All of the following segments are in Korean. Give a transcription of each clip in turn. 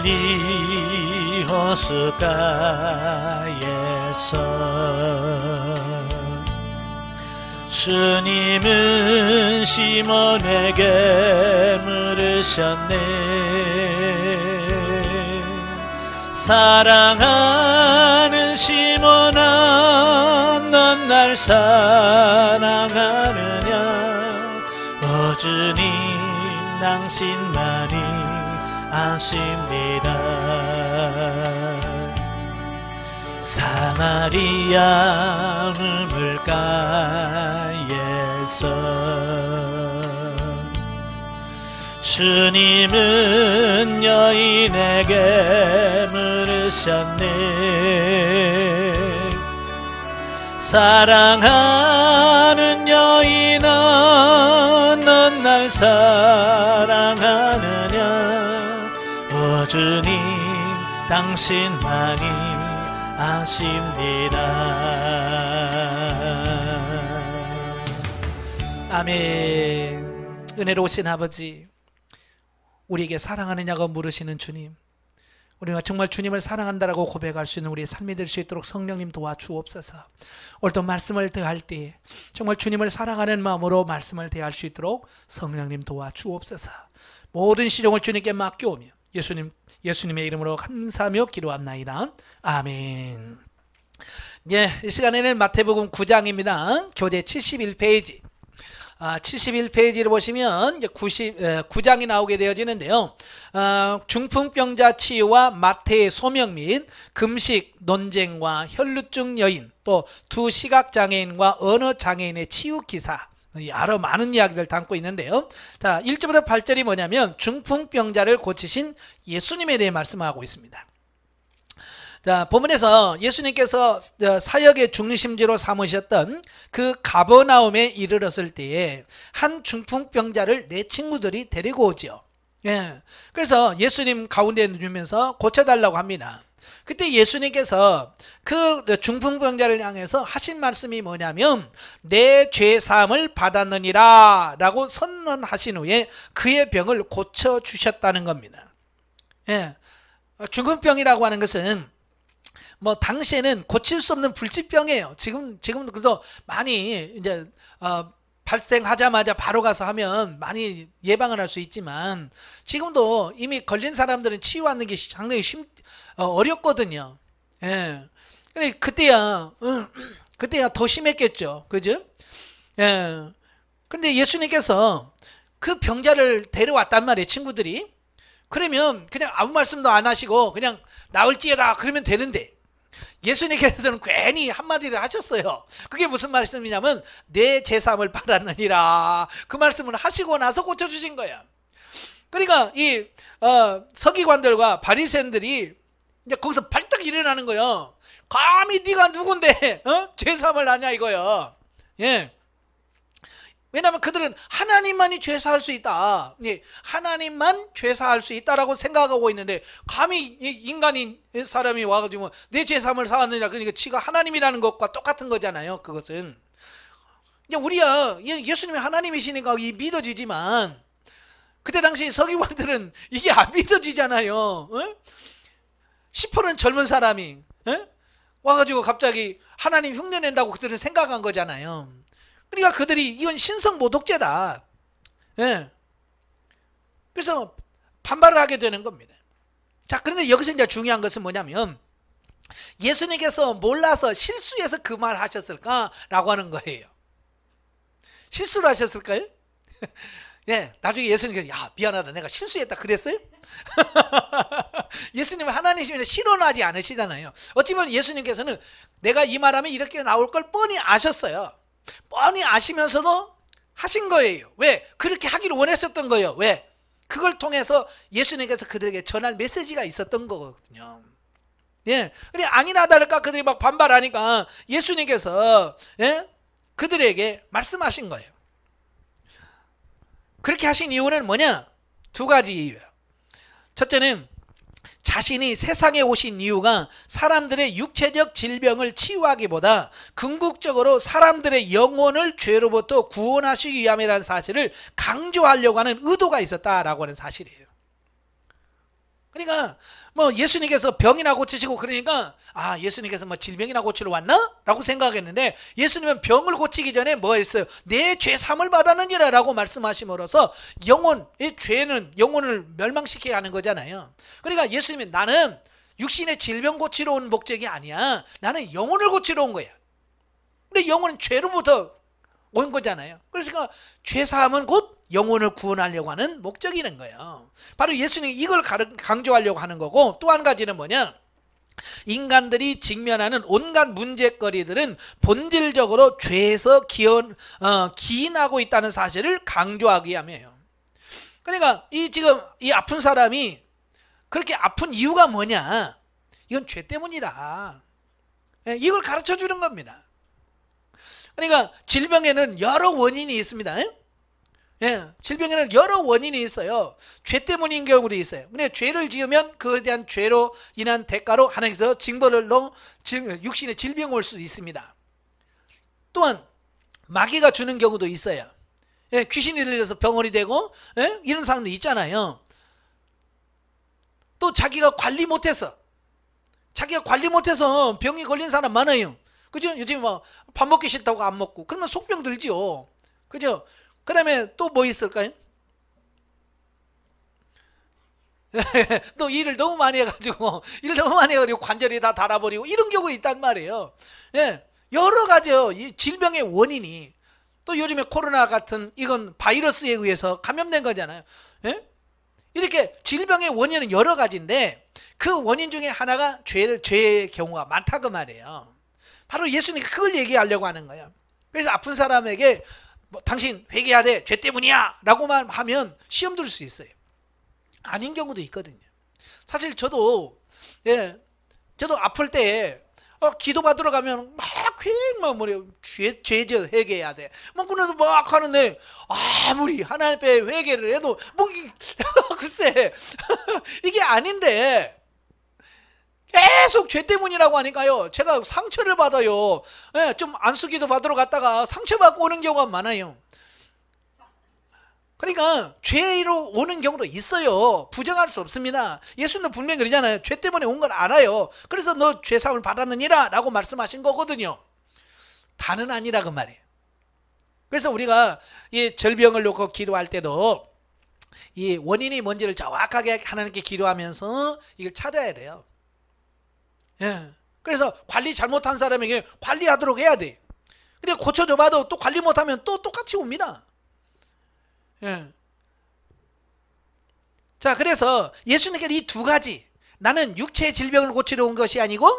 이 호숫가에서 주님은 시몬에게 물으셨네. 사랑하는 시몬아, 넌 날 사랑하느냐? 오 주님, 당신만이 아십니다. 사마리아 우물가에서 주님은 여인에게 물으셨네. 사랑하는 여인아, 넌 날 사랑하느냐? 오 주님, 당신만이 아십니다. 아멘. 은혜로우신 아버지, 우리에게 사랑하느냐고 물으시는 주님, 우리가 정말 주님을 사랑한다라고 고백할 수 있는 우리의 삶이 될 수 있도록 성령님 도와주옵소서. 오늘도 말씀을 대할 때에 정말 주님을 사랑하는 마음으로 말씀을 대할 수 있도록 성령님 도와주옵소서. 모든 시종을 주님께 맡겨오며 예수님의 이름으로 감사하며 기도합나이다. 아멘. 예, 이 시간에는 마태복음 9장입니다. 교재 71페이지. 71페이지를 보시면 9장이 나오게 되어지는데요. 중풍병자 치유와 마태의 소명 및 금식 논쟁과 혈루증 여인, 또 두 시각장애인과 언어장애인의 치유 기사, 여러 많은 이야기를 담고 있는데요. 자, 1절부터 8절이 뭐냐면 중풍병자를 고치신 예수님에 대해 말씀하고 있습니다. 자, 본문에서 예수님께서 사역의 중심지로 삼으셨던 그 가버나움에 이르렀을 때에 한 중풍병자를 내 친구들이 데리고 오죠. 예. 그래서 예수님 가운데 누우면서 고쳐달라고 합니다. 그때 예수님께서 그 중풍병자를 향해서 하신 말씀이 뭐냐면 내 죄사함을 받았느니라 라고 선언하신 후에 그의 병을 고쳐주셨다는 겁니다. 예. 중풍병이라고 하는 것은 뭐 당시에는 고칠 수 없는 불치병이에요. 지금도 그래도 많이 이제 발생하자마자 바로 가서 하면 많이 예방을 할 수 있지만 지금도 이미 걸린 사람들은 치유하는 게 상당히 어렵거든요. 예. 근데 그때야 더 심했겠죠. 그죠? 예. 근데 예수님께서 그 병자를 데려왔단 말이에요, 친구들이. 그러면 그냥 아무 말씀도 안 하시고 그냥 나을지어다 그러면 되는데 예수님께서는 괜히 한마디를 하셨어요. 그게 무슨 말씀이냐면 내 제사함을 받았느니라. 그 말씀을 하시고 나서 고쳐주신 거야. 그러니까 이 서기관들과 바리새인들이 이제 거기서 발딱 일어나는 거예요. 감히 네가 누군데 제사함을 하냐 이거요. 예. 왜냐하면 그들은 하나님만이 죄사할 수 있다. 하나님만 죄사할 수 있다라고 생각하고 있는데 감히 인간인 사람이 와가지고 내 죄사함을 사왔느냐. 그러니까 지가 하나님이라는 것과 똑같은 거잖아요. 그것은 우리야 예수님이 하나님이시니까 믿어지지만 그때 당시 서기관들은 이게 안 믿어지잖아요. 10%는 젊은 사람이 와가지고 갑자기 하나님 흉내낸다고 그들은 생각한 거잖아요. 그러니까 그들이 이건 신성모독죄다. 예. 그래서 반발을 하게 되는 겁니다. 자, 그런데 여기서 이제 중요한 것은 뭐냐면 예수님께서 몰라서 실수해서 그 말 하셨을까라고 하는 거예요. 실수를 하셨을까요? 예, 나중에 예수님께서 야 미안하다 내가 실수했다 그랬어요? 예수님은 하나님이시면 실언하지 않으시잖아요. 어찌 보면 예수님께서는 내가 이 말하면 이렇게 나올 걸 뻔히 아셨어요. 뻔히 아시면서도 하신 거예요. 왜? 그렇게 하기를 원하셨던 거예요. 왜? 그걸 통해서 예수님께서 그들에게 전할 메시지가 있었던 거거든요. 예. 그래 아니나 다를까 그들이 막 반발하니까 예수님께서 그들에게 말씀하신 거예요. 그렇게 하신 이유는 뭐냐? 두 가지 이유예요. 첫째는 자신이 세상에 오신 이유가 사람들의 육체적 질병을 치유하기보다 궁극적으로 사람들의 영혼을 죄로부터 구원하시기 위함이라는 사실을 강조하려고 하는 의도가 있었다라고 하는 사실이에요. 그러니까 뭐 예수님께서 병이나 고치시고 그러니까 아, 예수님께서 뭐 질병이나 고치러 왔나? 라고 생각했는데 예수님은 병을 고치기 전에 뭐 했어요? 내 죄 사함을 받았느니라 라고 말씀하심으로써 영혼의 죄는 영혼을 멸망시켜야 하는 거잖아요. 그러니까 예수님이 나는 육신의 질병 고치러 온 목적이 아니야. 나는 영혼을 고치러 온 거야. 근데 영혼은 죄로부터 온 거잖아요. 그러니까 죄 사함은 곧 영혼을 구원하려고 하는 목적이 있는 거예요. 바로 예수님이 이걸 강조하려고 하는 거고, 또 한 가지는 뭐냐, 인간들이 직면하는 온갖 문제거리들은 본질적으로 죄에서 기인하고 있다는 사실을 강조하기 위함이에요. 그러니까 지금 이 아픈 사람이 그렇게 아픈 이유가 뭐냐, 이건 죄 때문이라, 이걸 가르쳐 주는 겁니다. 그러니까 질병에는 여러 원인이 있습니다. 질병에는 여러 원인이 있어요. 죄 때문인 경우도 있어요. 근데 죄를 지으면 그에 대한 죄로 인한 대가로 하나님께서 징벌로 육신의 질병이 올 수도 있습니다. 또한 마귀가 주는 경우도 있어요. 귀신이 들려서 병원이 되고 이런 사람도 있잖아요. 또 자기가 관리 못해서 병이 걸린 사람 많아요. 그죠? 요즘 뭐 밥 먹기 싫다고 안 먹고 그러면 속병 들지요. 그죠? 그 다음에 또 뭐 있을까요? 또 일을 너무 많이 해가지고 관절이 다 닳아버리고 이런 경우가 있단 말이에요. 여러 가지요. 이 질병의 원인이, 또 요즘에 코로나 같은 이건 바이러스에 의해서 감염된 거잖아요. 이렇게 질병의 원인은 여러 가지인데 그 원인 중에 하나가 죄의 경우가 많다고 말이에요. 바로 예수님이 그걸 얘기하려고 하는 거예요. 그래서 아픈 사람에게 뭐, 당신 회개해야 돼, 죄 때문이야 라고만 하면 시험 들 수 있어요. 아닌 경우도 있거든요. 사실 저도 아플 때 기도 받으러 가면 죄 회개해야 돼 막 그래도 막 하는데, 아무리 하나님 앞에 회개를 해도 글쎄 이게 아닌데 계속 죄 때문이라고 하니까요, 제가 상처를 받아요. 좀 안수기도 받으러 갔다가 상처받고 오는 경우가 많아요. 그러니까 죄로 오는 경우도 있어요. 부정할 수 없습니다. 예수님도 분명히 그러잖아요. 죄 때문에 온 걸 알아요. 그래서 너 죄사함을 받았느니라 라고 말씀하신 거거든요. 다는 아니라 그 말이에요. 그래서 우리가 이 절병을 놓고 기도할 때도 이 원인이 뭔지를 정확하게 하나님께 기도하면서 이걸 찾아야 돼요. 그래서 관리 잘못한 사람에게 관리하도록 해야 돼. 근데 고쳐줘 봐도 또 관리 못하면 또 똑같이 옵니다. 자, 그래서 예수님께서 이 두 가지, 나는 육체의 질병을 고치러 온 것이 아니고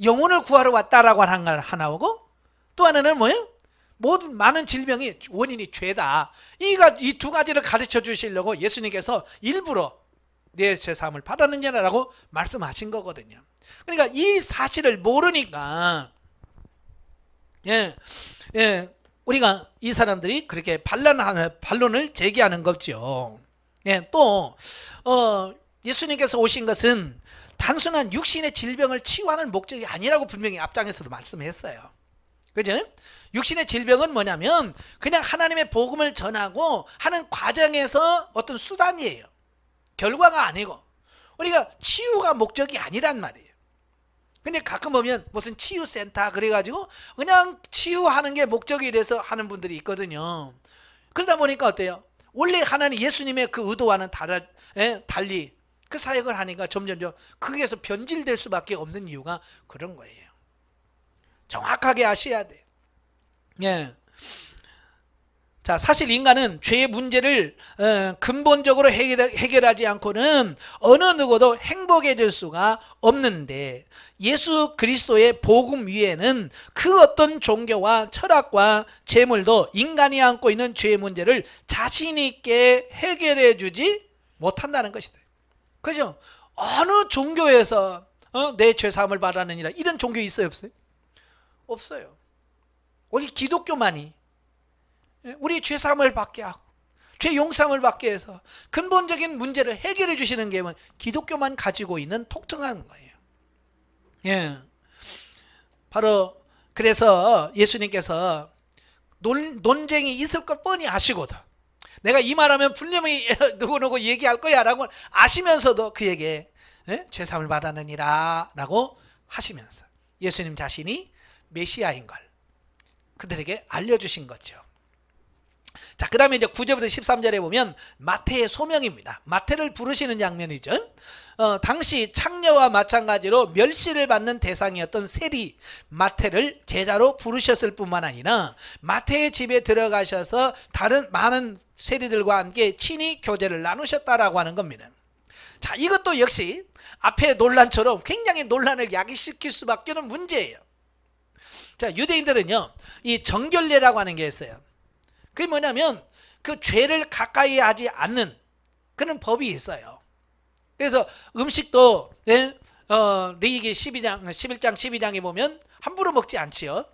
영혼을 구하러 왔다라고 하는 걸 하나고, 또 하나는 뭐예요? 모든 많은 질병이 원인이 죄다. 이 두 가지를 가르쳐 주시려고 예수님께서 일부러 내 죄사함을 받았느냐라고 말씀하신 거거든요. 그러니까 이 사실을 모르니까 우리가 이 사람들이 그렇게 반론을 제기하는 거죠. 또 예수님께서 오신 것은 단순한 육신의 질병을 치유하는 목적이 아니라고 분명히 앞장에서도 말씀했어요. 그죠? 육신의 질병은 뭐냐면 그냥 하나님의 복음을 전하고 하는 과정에서 어떤 수단이에요. 결과가 아니고, 우리가 치유가 목적이 아니란 말이에요. 근데 가끔 보면 무슨 치유센터 그래가지고 그냥 치유하는 게 목적이 돼서 하는 분들이 있거든요. 그러다 보니까 어때요? 원래 하나님 예수님의 그 의도와는 달리 그 사역을 하니까 점점 거기에서 변질될 수밖에 없는 이유가 그런 거예요. 정확하게 아셔야 돼요. 자, 사실 인간은 죄의 문제를 근본적으로 해결하지 않고는 어느 누구도 행복해질 수가 없는데, 예수 그리스도의 복음 위에는 그 어떤 종교와 철학과 재물도 인간이 안고 있는 죄의 문제를 자신 있게 해결해 주지 못한다는 것이다. 그죠? 어느 종교에서 내 죄사함을 받았느니라 이런 종교 있어요, 없어요? 없어요. 오직 기독교만이 우리 죄사함을 받게 하고 죄 용서함을 받게 해서 근본적인 문제를 해결해 주시는 게 기독교만 가지고 있는 독특한 거예요. 바로 그래서 예수님께서 논쟁이 있을 걸 뻔히 아시고도, 내가 이 말하면 분명히 누구누구 얘기할 거야 라고 아시면서도 그에게 죄사함을 받았느니라 라고 하시면서 예수님 자신이 메시아인 걸 그들에게 알려주신 거죠. 자, 그 다음에 이제 9절부터 13절에 보면 마태의 소명입니다. 마태를 부르시는 장면이죠. 당시 창녀와 마찬가지로 멸시를 받는 대상이었던 세리 마태를 제자로 부르셨을 뿐만 아니라 마태의 집에 들어가셔서 다른 많은 세리들과 함께 친히 교제를 나누셨다라고 하는 겁니다. 자, 이것도 역시 앞의 논란처럼 굉장히 논란을 야기시킬 수밖에 없는 문제예요. 자, 유대인들은요, 이 정결례라고 하는 게 있어요. 그게 뭐냐면 그 죄를 가까이 하지 않는 그런 법이 있어요. 그래서 음식도 레위기 11장 12장에 보면 함부로 먹지 않지요.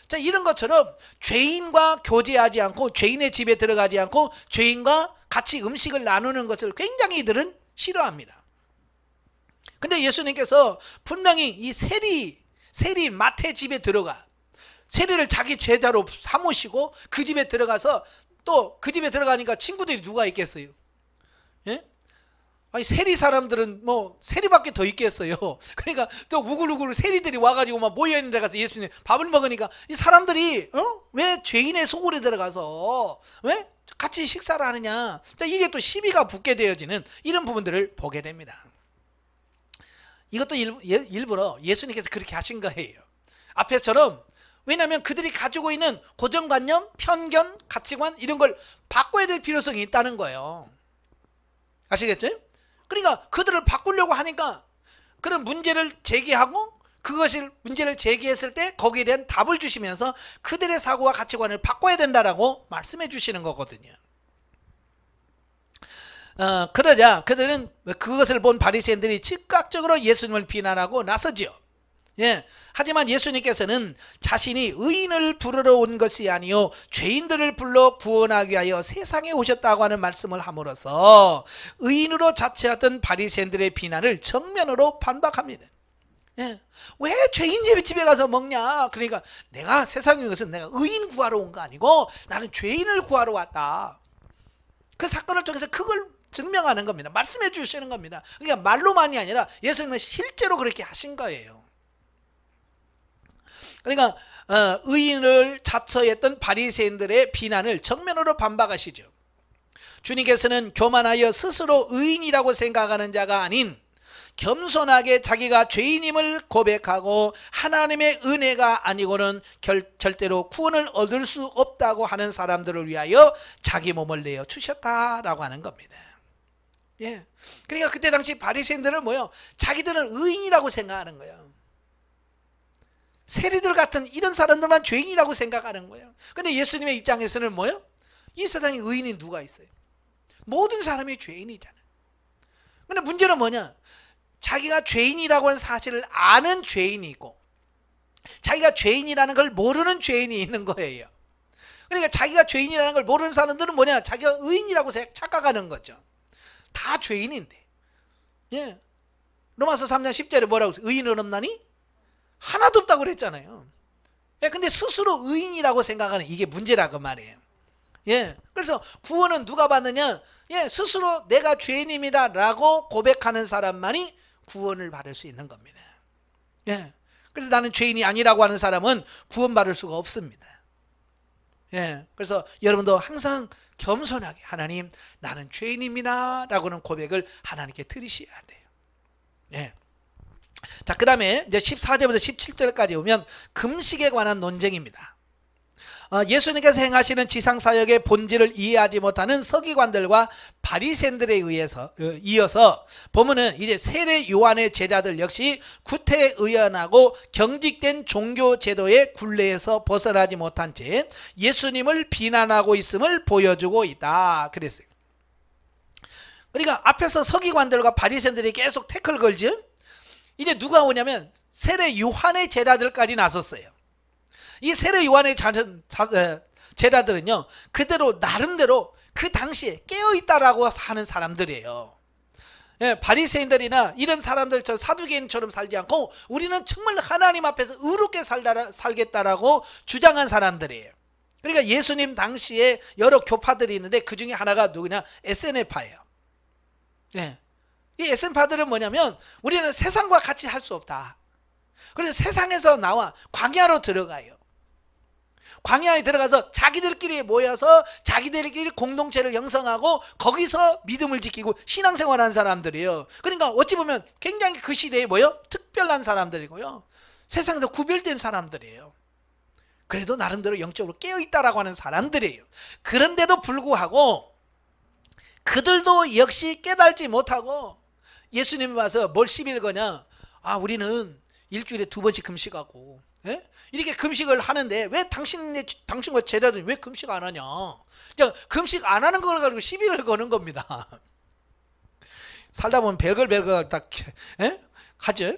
자, 이런 것처럼 죄인과 교제하지 않고 죄인의 집에 들어가지 않고 죄인과 같이 음식을 나누는 것을 굉장히 이들은 싫어합니다. 근데 예수님께서 분명히 이 세리 마태 집에 들어가 세리를 자기 제자로 삼으시고 그 집에 들어가서 또 그 집에 들어가니까 친구들이 누가 있겠어요? 아니, 세리 사람들은 뭐 세리밖에 더 있겠어요. 그러니까 또 우글우글 세리들이 와가지고 막 모여있는 데 가서 예수님 밥을 먹으니까 이 사람들이 왜 죄인의 소굴에 들어가서 왜 같이 식사를 하느냐. 자, 이게 또 시비가 붙게 되어지는 이런 부분들을 보게 됩니다. 이것도 일부러 예수님께서 그렇게 하신 거예요. 앞에처럼. 왜냐하면 그들이 가지고 있는 고정관념, 편견, 가치관 이런 걸 바꿔야 될 필요성이 있다는 거예요. 아시겠죠? 그러니까 그들을 바꾸려고 하니까 그런 문제를 제기하고 그것을 문제를 제기했을 때 거기에 대한 답을 주시면서 그들의 사고와 가치관을 바꿔야 된다라고 말씀해 주시는 거거든요. 그러자 그들은 그것을 본 바리새인들이 즉각적으로 예수님을 비난하고 나서지요. 하지만 예수님께서는 자신이 의인을 부르러 온 것이 아니요 죄인들을 불러 구원하기 위하여 세상에 오셨다고 하는 말씀을 함으로써 의인으로 자처했던 바리새인들의 비난을 정면으로 반박합니다. 왜 죄인 집에 가서 먹냐? 그러니까 내가 세상에 온 것은 내가 의인 구하러 온 거 아니고 나는 죄인을 구하러 왔다. 그 사건을 통해서 그걸 증명하는 겁니다. 말씀해 주시는 겁니다. 그러니까 말로만이 아니라 예수님은 실제로 그렇게 하신 거예요. 그러니까 의인을 자처했던 바리새인들의 비난을 정면으로 반박하시죠. 주님께서는 교만하여 스스로 의인이라고 생각하는 자가 아닌 겸손하게 자기가 죄인임을 고백하고 하나님의 은혜가 아니고는 절대로 구원을 얻을 수 없다고 하는 사람들을 위하여 자기 몸을 내어 주셨다라고 하는 겁니다. 그러니까 그때 당시 바리새인들은 뭐예요? 자기들은 의인이라고 생각하는 거예요. 세리들 같은 이런 사람들만 죄인이라고 생각하는 거예요. 근데 예수님의 입장에서는 뭐예요? 이 세상에 의인이 누가 있어요? 모든 사람이 죄인이잖아요. 근데 문제는 뭐냐? 자기가 죄인이라고 하는 사실을 아는 죄인이 있고 자기가 죄인이라는 걸 모르는 죄인이 있는 거예요. 그러니까 자기가 죄인이라는 걸 모르는 사람들은 뭐냐? 자기가 의인이라고 착각하는 거죠. 다 죄인인데. 로마서 3장 10절에 뭐라고 했어요? 의인은 없나니? 하나도 없다고 그랬잖아요. 근데 스스로 의인이라고 생각하는 이게 문제라고 말이에요. 그래서 구원은 누가 받느냐? 스스로 내가 죄인임이라고 고백하는 사람만이 구원을 받을 수 있는 겁니다. 그래서 나는 죄인이 아니라고 하는 사람은 구원받을 수가 없습니다. 그래서 여러분도 항상 겸손하게 하나님 나는 죄인입니다 라고는 고백을 하나님께 드리셔야 돼요. 자, 그 다음에 이제 14절부터 17절까지 보면 금식에 관한 논쟁입니다. 예수님께서 행하시는 지상사역의 본질을 이해하지 못하는 서기관들과 바리새인들에 이어서 보면은 이제 세례 요한의 제자들 역시 구태의연하고 경직된 종교 제도의 굴레에서 벗어나지 못한 채 예수님을 비난하고 있음을 보여주고 있다 그랬어요. 그러니까 앞에서 서기관들과 바리새인들이 계속 태클 걸지 이제 누가 오냐면 세례 요한의 제자들까지 나섰어요. 이 세례 요한의 제자들은요 그대로 나름대로 그 당시에 깨어있다라고 하는 사람들이에요. 바리새인들이나 이런 사람들 사두개인처럼 살지 않고 우리는 정말 하나님 앞에서 의롭게 살겠다라고 주장한 사람들이에요. 그러니까 예수님 당시에 여러 교파들이 있는데 그 중에 하나가 누구냐? SNF파예요. 이 에센파들은 뭐냐면 우리는 세상과 같이 할 수 없다. 그래서 세상에서 나와 광야로 들어가요. 광야에 들어가서 자기들끼리 모여서 자기들끼리 공동체를 형성하고 거기서 믿음을 지키고 신앙생활하는 사람들이에요. 그러니까 어찌 보면 굉장히 그 시대에 뭐요? 특별한 사람들이고요. 세상에서 구별된 사람들이에요. 그래도 나름대로 영적으로 깨어있다라고 하는 사람들이에요. 그런데도 불구하고 그들도 역시 깨달지 못하고 예수님이 와서 뭘 시비를 거냐? 우리는 일주일에 2번씩 금식하고, 예? 이렇게 금식을 하는데 왜 당신과 제자들이 왜 금식 안 하냐? 금식 안 하는 걸 가지고 시비를 거는 겁니다. 살다 보면 별걸 딱 하죠.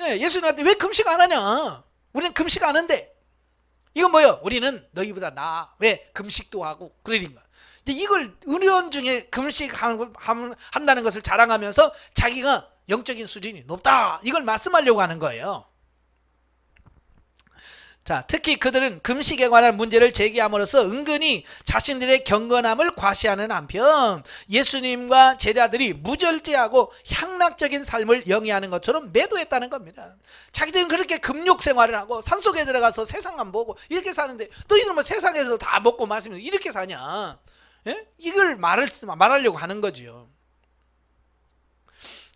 예, 예수님한테 왜 금식 안 하냐? 우리는 금식 안 하는데. 이건 뭐예요? 우리는 너희보다 나아. 왜? 금식도 하고 그러니까. 이걸 은연중에 금식한다는 것을 자랑하면서 자기가 영적인 수준이 높다, 이걸 말씀하려고 하는 거예요. 자, 특히 그들은 금식에 관한 문제를 제기함으로써 은근히 자신들의 경건함을 과시하는 한편 예수님과 제자들이 무절제하고 향락적인 삶을 영위하는 것처럼 매도했다는 겁니다. 자기들은 그렇게 금욕 생활을 하고 산속에 들어가서 세상 안 보고 이렇게 사는데 너희들은 뭐 세상에서 다 먹고 마시면서 이렇게 사냐? 예? 이걸 말하려고 하는 거죠.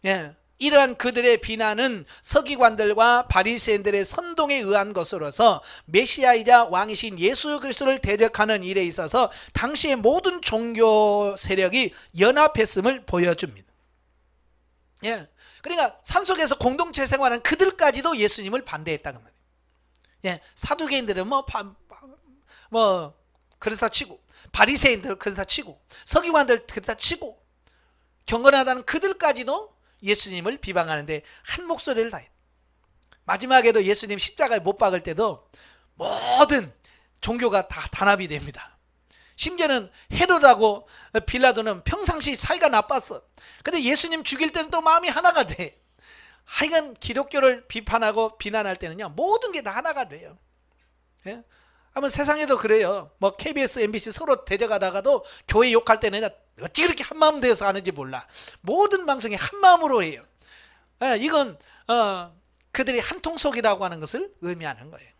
예. 이러한 그들의 비난은 서기관들과 바리새인들의 선동에 의한 것으로서 메시아이자 왕이신 예수 그리스도를 대적하는 일에 있어서 당시의 모든 종교 세력이 연합했음을 보여줍니다. 예. 그러니까 산속에서 공동체 생활하는 그들까지도 예수님을 반대했다는 말이에요. 예. 사두개인들은 그렇다 치고, 바리새인들 그렇다 치고, 서기관들 그렇다 치고, 경건하다는 그들까지도 예수님을 비방하는데 한 목소리를 다해. 마지막에도 예수님 십자가에 못 박을 때도 모든 종교가 다 단합이 됩니다. 심지어는 헤롯하고 빌라도는 평상시 사이가 나빴어. 근데 예수님 죽일 때는 또 마음이 하나가 돼. 하여간 기독교를 비판하고 비난할 때는요, 모든 게 다 하나가 돼요. 예? 한번 세상에도 그래요. KBS, MBC 서로 대적하다가도 교회 욕할 때는 어찌 그렇게 한마음 되어서 하는지 몰라. 모든 방송이 한마음으로 해요. 이건 그들이 한통속이라고 하는 것을 의미하는 거예요.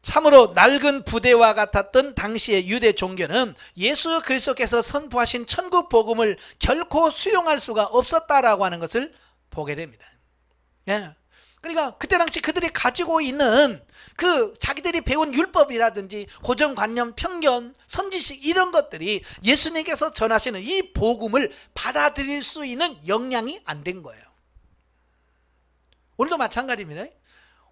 참으로 낡은 부대와 같았던 당시의 유대 종교는 예수 그리스도께서 선포하신 천국 복음을 결코 수용할 수가 없었다라고 하는 것을 보게 됩니다. 그러니까 그때 당시 그들이 가지고 있는 그 자기들이 배운 율법이라든지 고정관념, 편견, 선지식 이런 것들이 예수님께서 전하시는 이 복음을 받아들일 수 있는 역량이 안 된 거예요. 오늘도 마찬가지입니다.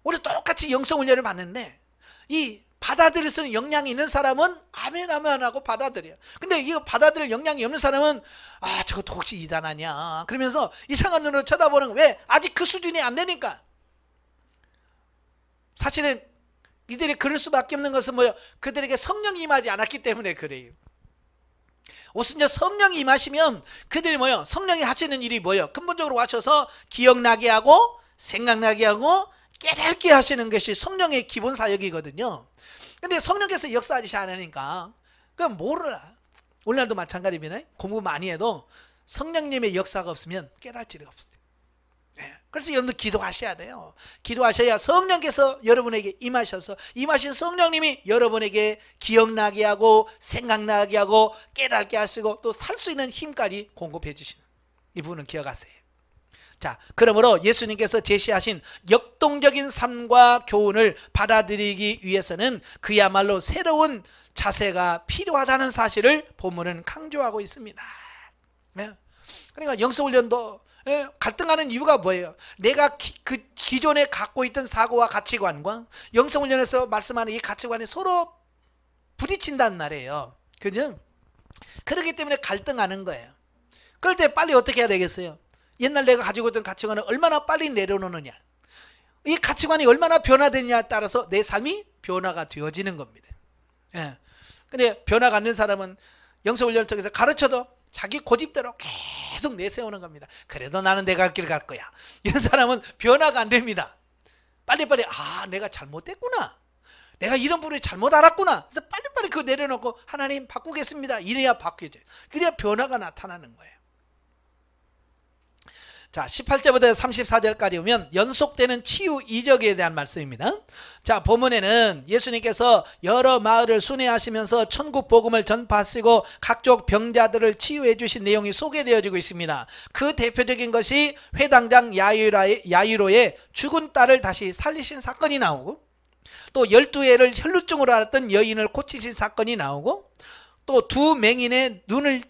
우리 똑같이 영성훈련을 받는데 이 받아들일 수 있는 역량이 있는 사람은 아멘 아멘 하고 받아들여요. 근데 이거 받아들일 역량이 없는 사람은 저것도 혹시 이단 아니야 그러면서 이상한 눈으로 쳐다보는 거예요. 왜? 아직 그 수준이 안 되니까. 사실은 이들이 그럴 수밖에 없는 것은 뭐예요? 그들에게 성령이 임하지 않았기 때문에 그래요. 오순절 성령이 임하시면 그들이 뭐예요? 성령이 하시는 일이 뭐예요? 근본적으로 와셔서 기억나게 하고 생각나게 하고 깨닫게 하시는 것이 성령의 기본 사역이거든요. 근데 성령께서 역사하지 않으니까 그건 몰라. 오늘날도 마찬가지입니다. 공부 많이 해도 성령님의 역사가 없으면 깨달지가 없어요. 그래서 여러분들 기도하셔야 돼요. 기도하셔야 성령께서 여러분에게 임하셔서 임하신 성령님이 여러분에게 기억나게 하고 생각나게 하고 깨닫게 하시고 또 살 수 있는 힘까지 공급해 주시는 이 부분은 기억하세요. 자, 그러므로 예수님께서 제시하신 역동적인 삶과 교훈을 받아들이기 위해서는 그야말로 새로운 자세가 필요하다는 사실을 본문은 강조하고 있습니다. 그러니까 영성훈련도 갈등하는 이유가 뭐예요? 내가 그 기존에 갖고 있던 사고와 가치관과 영성훈련에서 말씀하는 이 가치관이 서로 부딪힌다는 말이에요. 그죠? 그렇기 때문에 갈등하는 거예요. 그럴 때 빨리 어떻게 해야 되겠어요? 옛날 내가 가지고 있던 가치관을 얼마나 빨리 내려놓느냐, 이 가치관이 얼마나 변화되느냐에 따라서 내 삶이 변화가 되어지는 겁니다. 근데 변화가 안 된 사람은 영성훈련을 통해서 가르쳐도 자기 고집대로 계속 내세우는 겁니다. 그래도 나는 내 갈 길 갈 거야. 이런 사람은 변화가 안 됩니다. 빨리빨리 내가 잘못됐구나, 내가 이런 부분을 잘못 알았구나, 그래서 빨리 그거 내려놓고 하나님 바꾸겠습니다. 이래야 바뀌어져요. 그래야 변화가 나타나는 거예요. 자, 18절부터 34절까지 오면 연속되는 치유 이적에 대한 말씀입니다. 자, 본문에는 예수님께서 여러 마을을 순회하시면서 천국 복음을 전파하시고 각종 병자들을 치유해 주신 내용이 소개되어지고 있습니다. 그 대표적인 것이 회당장 야이로의 죽은 딸을 다시 살리신 사건이 나오고, 또 12해를 혈루증으로 앓았던 여인을 고치신 사건이 나오고, 또 두 맹인의 눈을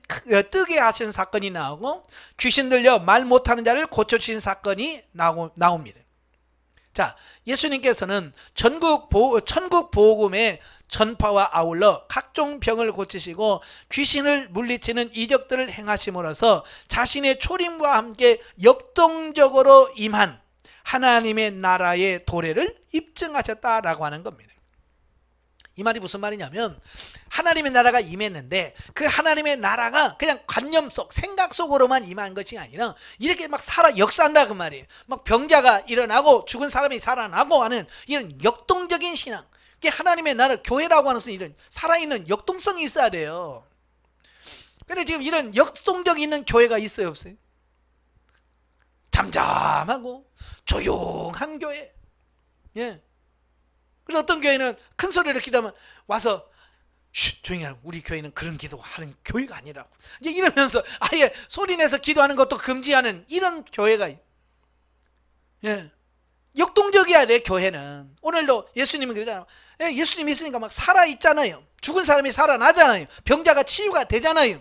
뜨게 하신 사건이 나오고, 귀신 들려 말 못하는 자를 고쳐주신 사건이 나옵니다. 자, 예수님께서는 천국 복음의 전파와 아울러 각종 병을 고치시고 귀신을 물리치는 이적들을 행하심으로써 자신의 초림과 함께 역동적으로 임한 하나님의 나라의 도래를 입증하셨다라고 하는 겁니다. 이 말이 무슨 말이냐면, 하나님의 나라가 임했는데 그 하나님의 나라가 그냥 관념 속, 생각 속으로만 임한 것이 아니라 이렇게 막 역사한다 그 말이에요. 막 병자가 일어나고 죽은 사람이 살아나고 하는 이런 역동적인 신앙. 이게 하나님의 나라, 교회라고 하는 것은 이런 살아있는 역동성이 있어야 돼요. 그런데 지금 이런 역동적이 있는 교회가 있어요, 없어요? 잠잠하고 조용한 교회. 예. 그래서 어떤 교회는 큰 소리를 기도하면 와서 쉿, 조용히 하라고. 우리 교회는 그런 기도하는 교회가 아니라고. 이제 이러면서 아예 소리내서 기도하는 것도 금지하는 이런 교회가, 예, 역동적이야 내 교회는. 오늘도 예수님은 그러잖아요. 예, 예수님 있으니까 막 살아있잖아요. 죽은 사람이 살아나잖아요. 병자가 치유가 되잖아요.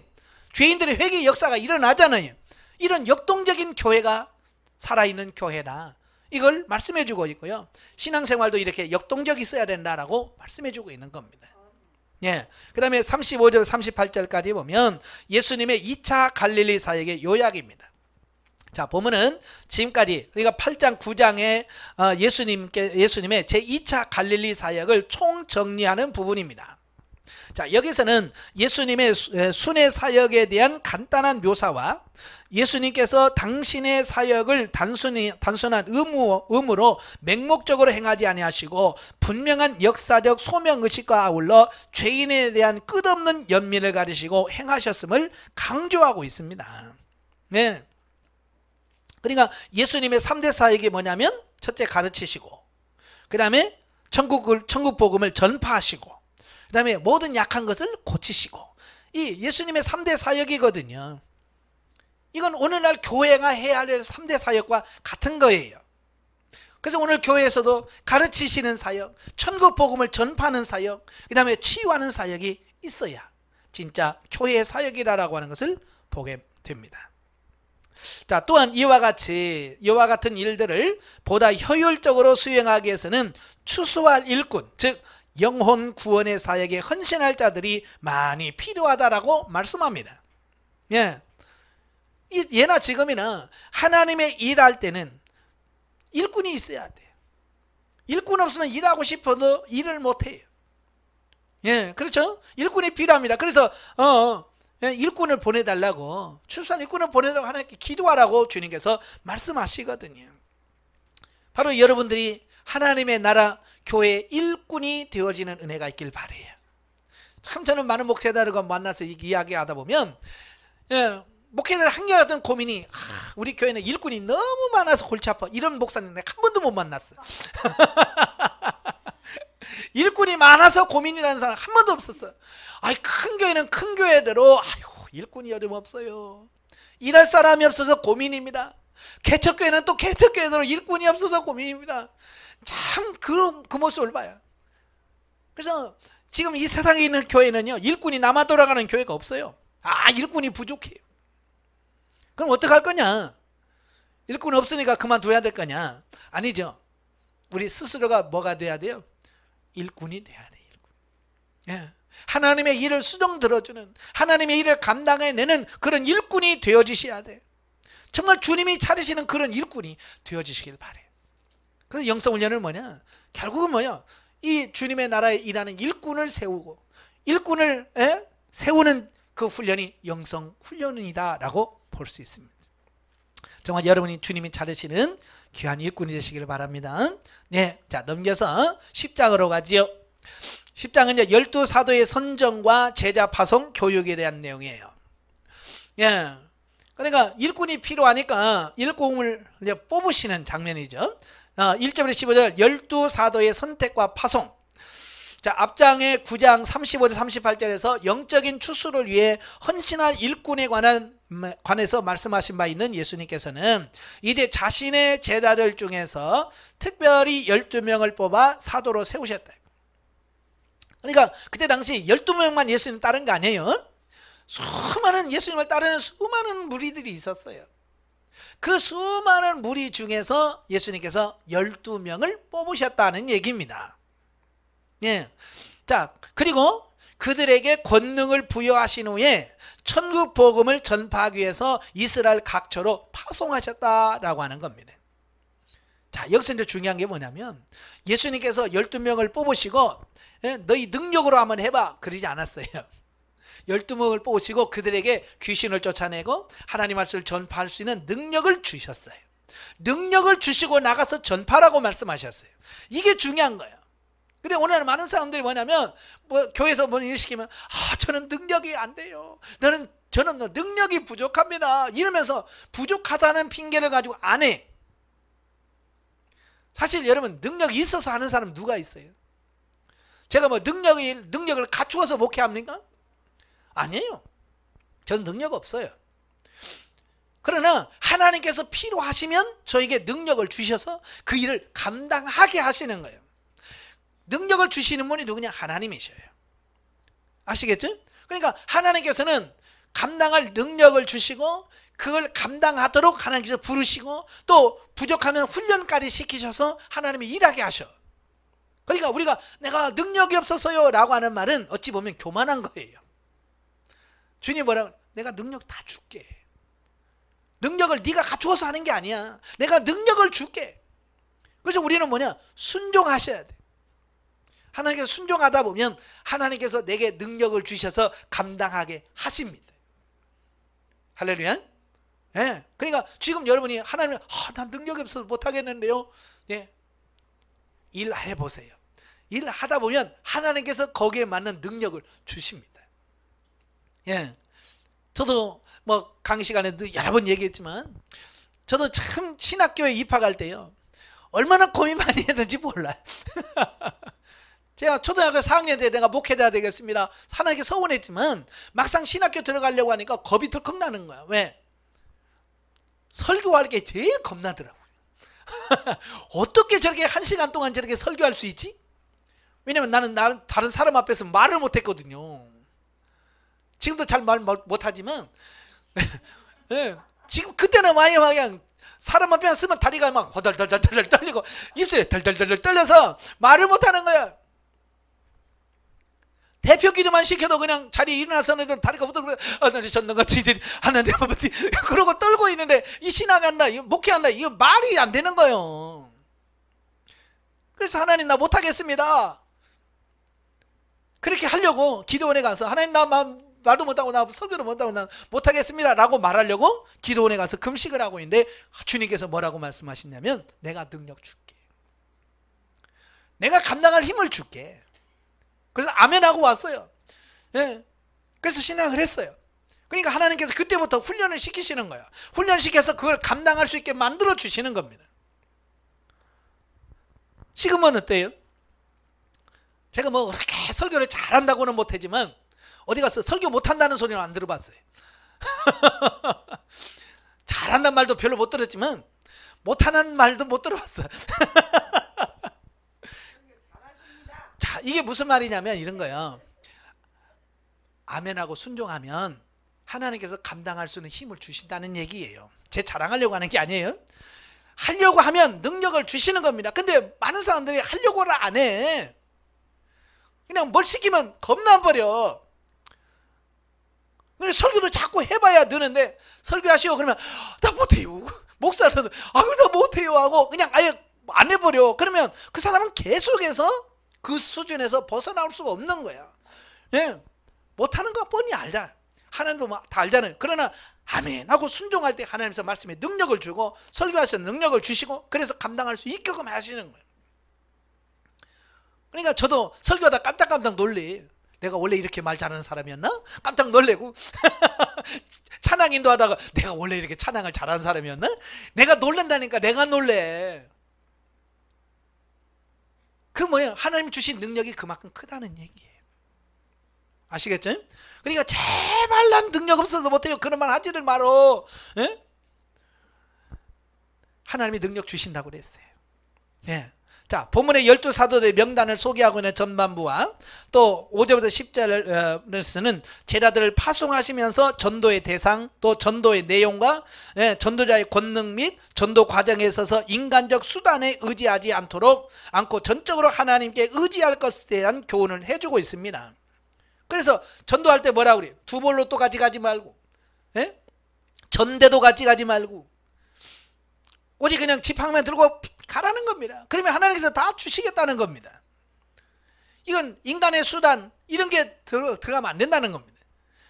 죄인들의 회개 역사가 일어나잖아요. 이런 역동적인 교회가 살아있는 교회다, 이걸 말씀해주고 있고요. 신앙생활도 이렇게 역동적이 있어야 된다라고 말씀해주고 있는 겁니다. 예. 그 다음에 35절 38절까지 보면 예수님의 2차 갈릴리 사역의 요약입니다. 자, 보면은 지금까지, 그러니까 8장 9장에 예수님의 제2차 갈릴리 사역을 총정리하는 부분입니다. 자, 여기서는 예수님의 순회 사역에 대한 간단한 묘사와 예수님께서 당신의 사역을 단순한 의무로 맹목적으로 행하지 아니하시고 분명한 역사적 소명의식과 아울러 죄인에 대한 끝없는 연민을 가지시고 행하셨음을 강조하고 있습니다. 네. 그러니까 예수님의 3대 사역이 뭐냐면, 첫째 가르치시고, 그 다음에 천국 복음을 전파하시고, 그 다음에 모든 약한 것을 고치시고, 이 예수님의 3대 사역이거든요. 이건 오늘날 교회가 해야 할 3대 사역과 같은 거예요. 그래서 오늘 교회에서도 가르치시는 사역, 천국 복음을 전파하는 사역, 그 다음에 치유하는 사역이 있어야 진짜 교회의 사역이라고 하는 것을 보게 됩니다. 자, 또한 이와 같은 일들을 보다 효율적으로 수행하기 위해서는 추수할 일꾼, 즉 영혼 구원의 사역에 헌신할 자들이 많이 필요하다라고 말씀합니다. 예. 예나 지금이나 하나님의 일할 때는 일꾼이 있어야 돼요. 일꾼 없으면 일하고 싶어도 일을 못해요. 예, 그렇죠? 일꾼이 필요합니다. 그래서 일꾼을 보내달라고, 추수한 일꾼을 보내달라고 하나님께 기도하라고 주님께서 말씀하시거든요. 바로 여러분들이 하나님의 나라 교회의 일꾼이 되어지는 은혜가 있길 바라요. 참 저는 많은 목회자들과 만나서 이야기하다 보면, 예, 목회자들 한결같은 고민이, 우리 교회는 일꾼이 너무 많아서 골치 아파, 이런 목사님 내가 한 번도 못 만났어. 일꾼이 많아서 고민이라는 사람 한 번도 없었어. 큰 교회는 큰 교회대로 일꾼이 요즘 없어요. 일할 사람이 없어서 고민입니다. 개척교회는 또 개척교회대로 일꾼이 없어서 고민입니다. 참 그 모습을 봐요. 그래서 지금 이 세상에 있는 교회는요, 일꾼이 남아 돌아가는 교회가 없어요. 일꾼이 부족해요. 그럼 어떡할 거냐? 일꾼 없으니까 그만둬야 될 거냐? 아니죠. 우리 스스로가 뭐가 돼야 돼요? 일꾼이 돼야 돼요. 일꾼. 예. 하나님의 일을 수정 들어주는, 하나님의 일을 감당해내는 그런 일꾼이 되어지셔야 돼요. 정말 주님이 찾으시는 그런 일꾼이 되어지시길 바래요. 그래서 영성훈련은 뭐냐? 결국은 뭐냐? 이 주님의 나라에 일하는 일꾼을 세우고, 일꾼을 세우는 그 훈련이 영성훈련이다 라고 볼 수 있습니다. 정말 여러분이 주님이 찾으시는 귀한 일꾼이 되시길 바랍니다. 네, 자, 넘겨서 10장으로 가지요. 10장은 열두 사도의 선정과 제자 파송 교육에 대한 내용이에요. 예. 그러니까 일꾼이 필요하니까 일꾼을 이제 뽑으시는 장면이죠. 1절에서 15절 열두 사도의 선택과 파송. 자, 앞장의 9장 35절 38절에서 영적인 추수를 위해 헌신할 일꾼에 관해서 말씀하신 바 있는 예수님께서는 이제 자신의 제자들 중에서 특별히 12명을 뽑아 사도로 세우셨다. 그러니까 그때 당시 12명만 예수님 따른 거 아니에요. 수많은 예수님을 따르는 수많은 무리들이 있었어요. 그 수많은 무리 중에서 예수님께서 12명을 뽑으셨다는 얘기입니다. 예. 자, 그리고 그들에게 권능을 부여하신 후에 천국 복음을 전파하기 위해서 이스라엘 각처로 파송하셨다라고 하는 겁니다. 자, 여기서 이제 중요한 게 뭐냐면 예수님께서 12명을 뽑으시고 너희 능력으로 한번 해봐 그러지 않았어요. 12명을 뽑으시고 그들에게 귀신을 쫓아내고 하나님 말씀을 전파할 수 있는 능력을 주셨어요. 능력을 주시고 나가서 전파라고 말씀하셨어요. 이게 중요한 거예요. 근데 오늘 많은 사람들이 뭐냐면 교회에서 뭐 일 시키면 저는 능력이 안 돼요. 저는 능력이 부족합니다. 이러면서 부족하다는 핑계를 가지고 안 해. 사실 여러분 능력이 있어서 하는 사람 누가 있어요? 제가 뭐 능력을 갖추어서 목회합니까? 아니에요. 저는 능력 없어요. 그러나 하나님께서 필요하시면 저에게 능력을 주셔서 그 일을 감당하게 하시는 거예요. 능력을 주시는 분이 누구냐? 하나님이셔요. 아시겠죠? 그러니까 하나님께서는 감당할 능력을 주시고 그걸 감당하도록 하나님께서 부르시고 또 부족하면 훈련까지 시키셔서 하나님이 일하게 하셔. 그러니까 우리가 내가 능력이 없어서요 라고 하는 말은 어찌 보면 교만한 거예요. 주님 뭐라고? 내가 능력 다 줄게. 능력을 네가 갖추어서 하는 게 아니야. 내가 능력을 줄게. 그래서 우리는 뭐냐? 순종하셔야 돼. 하나님께서 순종하다 보면 하나님께서 내게 능력을 주셔서 감당하게 하십니다. 할렐루야. 예. 그러니까 지금 여러분이 하나님 난 능력이 없어서 못하겠는데요. 예. 일해 보세요. 일하다 보면 하나님께서 거기에 맞는 능력을 주십니다. 예. 저도 뭐 강의 시간에도 여러 번 얘기했지만 저도 참 신학교에 입학할 때요 얼마나 고민 많이 했는지 몰라요. 제가 초등학교 4학년 때 내가 목회자가 되겠습니다. 하나님께 서운했지만 막상 신학교 들어가려고 하니까 겁이 덜컥 나는 거야. 왜? 설교할 게 제일 겁나더라고요. 어떻게 저렇게 1시간 동안 저렇게 설교할 수 있지? 왜냐면 나는 다른 사람 앞에서 말을 못했거든요. 지금도 잘 말 못하지만 네, 지금 그때는 그냥 사람 앞에 쓰면 다리가 막 허덜덜덜덜 떨리고 입술에 덜덜덜 떨려서 말을 못하는 거야. 대표 기도만 시켜도 그냥 자리에 일어나서는 다리가 후들후들 하나님 전능같이 하나님 아버지 그러고 떨고 있는데 이 신앙한다 목회한다 이거 말이 안 되는 거예요. 그래서 하나님 나 못하겠습니다. 그렇게 하려고 기도원에 가서 하나님 나 말도 못하고 나 설교도 못하고 나 못하겠습니다 라고 말하려고 기도원에 가서 금식을 하고 있는데 주님께서 뭐라고 말씀하시냐면 내가 능력 줄게. 내가 감당할 힘을 줄게. 그래서 아멘하고 왔어요. 예. 그래서 신앙을 했어요. 그러니까 하나님께서 그때부터 훈련을 시키시는 거예요. 훈련시켜서 그걸 감당할 수 있게 만들어 주시는 겁니다. 지금은 어때요? 제가 뭐 그렇게 설교를 잘한다고는 못하지만 어디 가서 설교 못한다는 소리는 안 들어봤어요. 잘한다는 말도 별로 못 들었지만 못하는 말도 못 들어봤어요. 자, 이게 무슨 말이냐면 이런 거예요. 아멘하고 순종하면 하나님께서 감당할 수 있는 힘을 주신다는 얘기예요. 제 자랑하려고 하는 게 아니에요. 하려고 하면 능력을 주시는 겁니다. 근데 많은 사람들이 하려고를 안 해. 그냥 뭘 시키면 겁나 버려. 설교도 자꾸 해봐야 느는데 설교하시오 그러면 나 못해요. 목사는 아유 나 못해요 하고 그냥 아예 안 해버려. 그러면 그 사람은 계속해서 그 수준에서 벗어나올 수가 없는 거야. 예, 못하는 거 뻔히 알잖아. 하나님도 다 알잖아요. 그러나 아멘 하고 순종할 때 하나님께서 말씀에 능력을 주고 설교하셔서 능력을 주시고 그래서 감당할 수 있게끔 하시는 거예요. 그러니까 저도 설교하다 깜짝깜짝 놀래. 내가 원래 이렇게 말 잘하는 사람이었나? 깜짝 놀래고 찬양 인도하다가 내가 원래 이렇게 찬양을 잘하는 사람이었나? 내가 놀란다니까. 내가 놀래. 그 뭐예요? 하나님 주신 능력이 그만큼 크다는 얘기예요. 아시겠죠? 그러니까 제발 난 능력 없어서 못해요. 그런 말 하지를 말어. 예? 하나님이 능력 주신다고 그랬어요. 예. 자, 본문의 12사도들의 명단을 소개하고 있는 전반부와 또 5절부터 10절에서는 제자들을 파송하시면서 전도의 대상, 또 전도의 내용과 전도자의 권능 및 전도 과정에 있어서 인간적 수단에 의지하지 않고 전적으로 하나님께 의지할 것에 대한 교훈을 해주고 있습니다. 그래서 전도할 때 뭐라고 그래요? 두 볼로 또 같이 가지 말고, 전대도 같이 가지 말고, 오직 그냥 지팡이만 들고 가라는 겁니다. 그러면 하나님께서 다 주시겠다는 겁니다. 이건 인간의 수단 이런 게 들어가면 안 된다는 겁니다.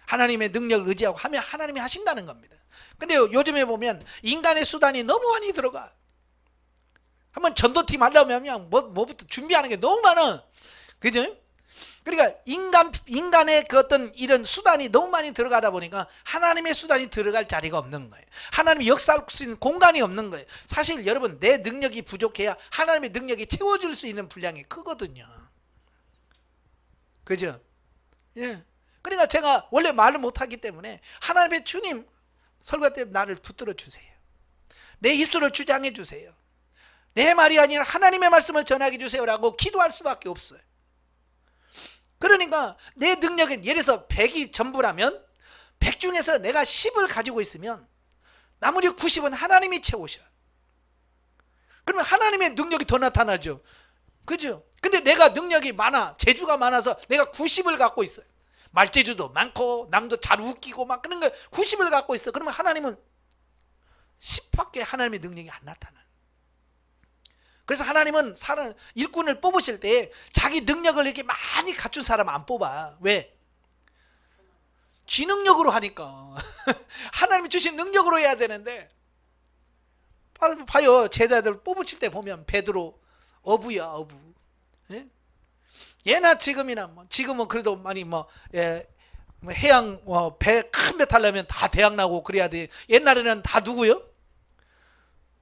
하나님의 능력을 의지하고 하면 하나님이 하신다는 겁니다. 근데 요즘에 보면 인간의 수단이 너무 많이 들어가. 한번 전도팀 하려면 그냥 뭐부터 준비하는 게 너무 많아. 그죠? 그러니까 인간의 그 어떤 이런 수단이 너무 많이 들어가다 보니까 하나님의 수단이 들어갈 자리가 없는 거예요. 하나님이 역사할 수 있는 공간이 없는 거예요. 사실 여러분, 내 능력이 부족해야 하나님의 능력이 채워줄 수 있는 분량이 크거든요. 그죠? 예. 그러니까 제가 원래 말을 못하기 때문에 하나님의 주님 설교 때 나를 붙들어 주세요. 내 입술을 주장해 주세요. 내 말이 아니라 하나님의 말씀을 전하게 주세요라고 기도할 수밖에 없어요. 그러니까 내 능력은 예를 들어서 100이 전부라면 100 중에서 내가 10을 가지고 있으면 나머지 90은 하나님이 채우셔. 그러면 하나님의 능력이 더 나타나죠. 그죠? 근데 내가 능력이 많아, 재주가 많아서 내가 90을 갖고 있어요. 말재주도 많고 남도 잘 웃기고 막 그런 거 90을 갖고 있어. 그러면 하나님은 10밖에 하나님의 능력이 안 나타나. 그래서 하나님은 일꾼을 뽑으실 때 자기 능력을 이렇게 많이 갖춘 사람 안 뽑아. 왜? 지 능력으로 하니까. 하나님이 주신 능력으로 해야 되는데, 봐요. 제자들 뽑으실 때 보면 베드로 어부야, 어부. 예? 예나 지금이나 지금은 그래도 많이 해양 큰 배 타려면 다 대학 나고 그래야 돼. 옛날에는 다 누구요?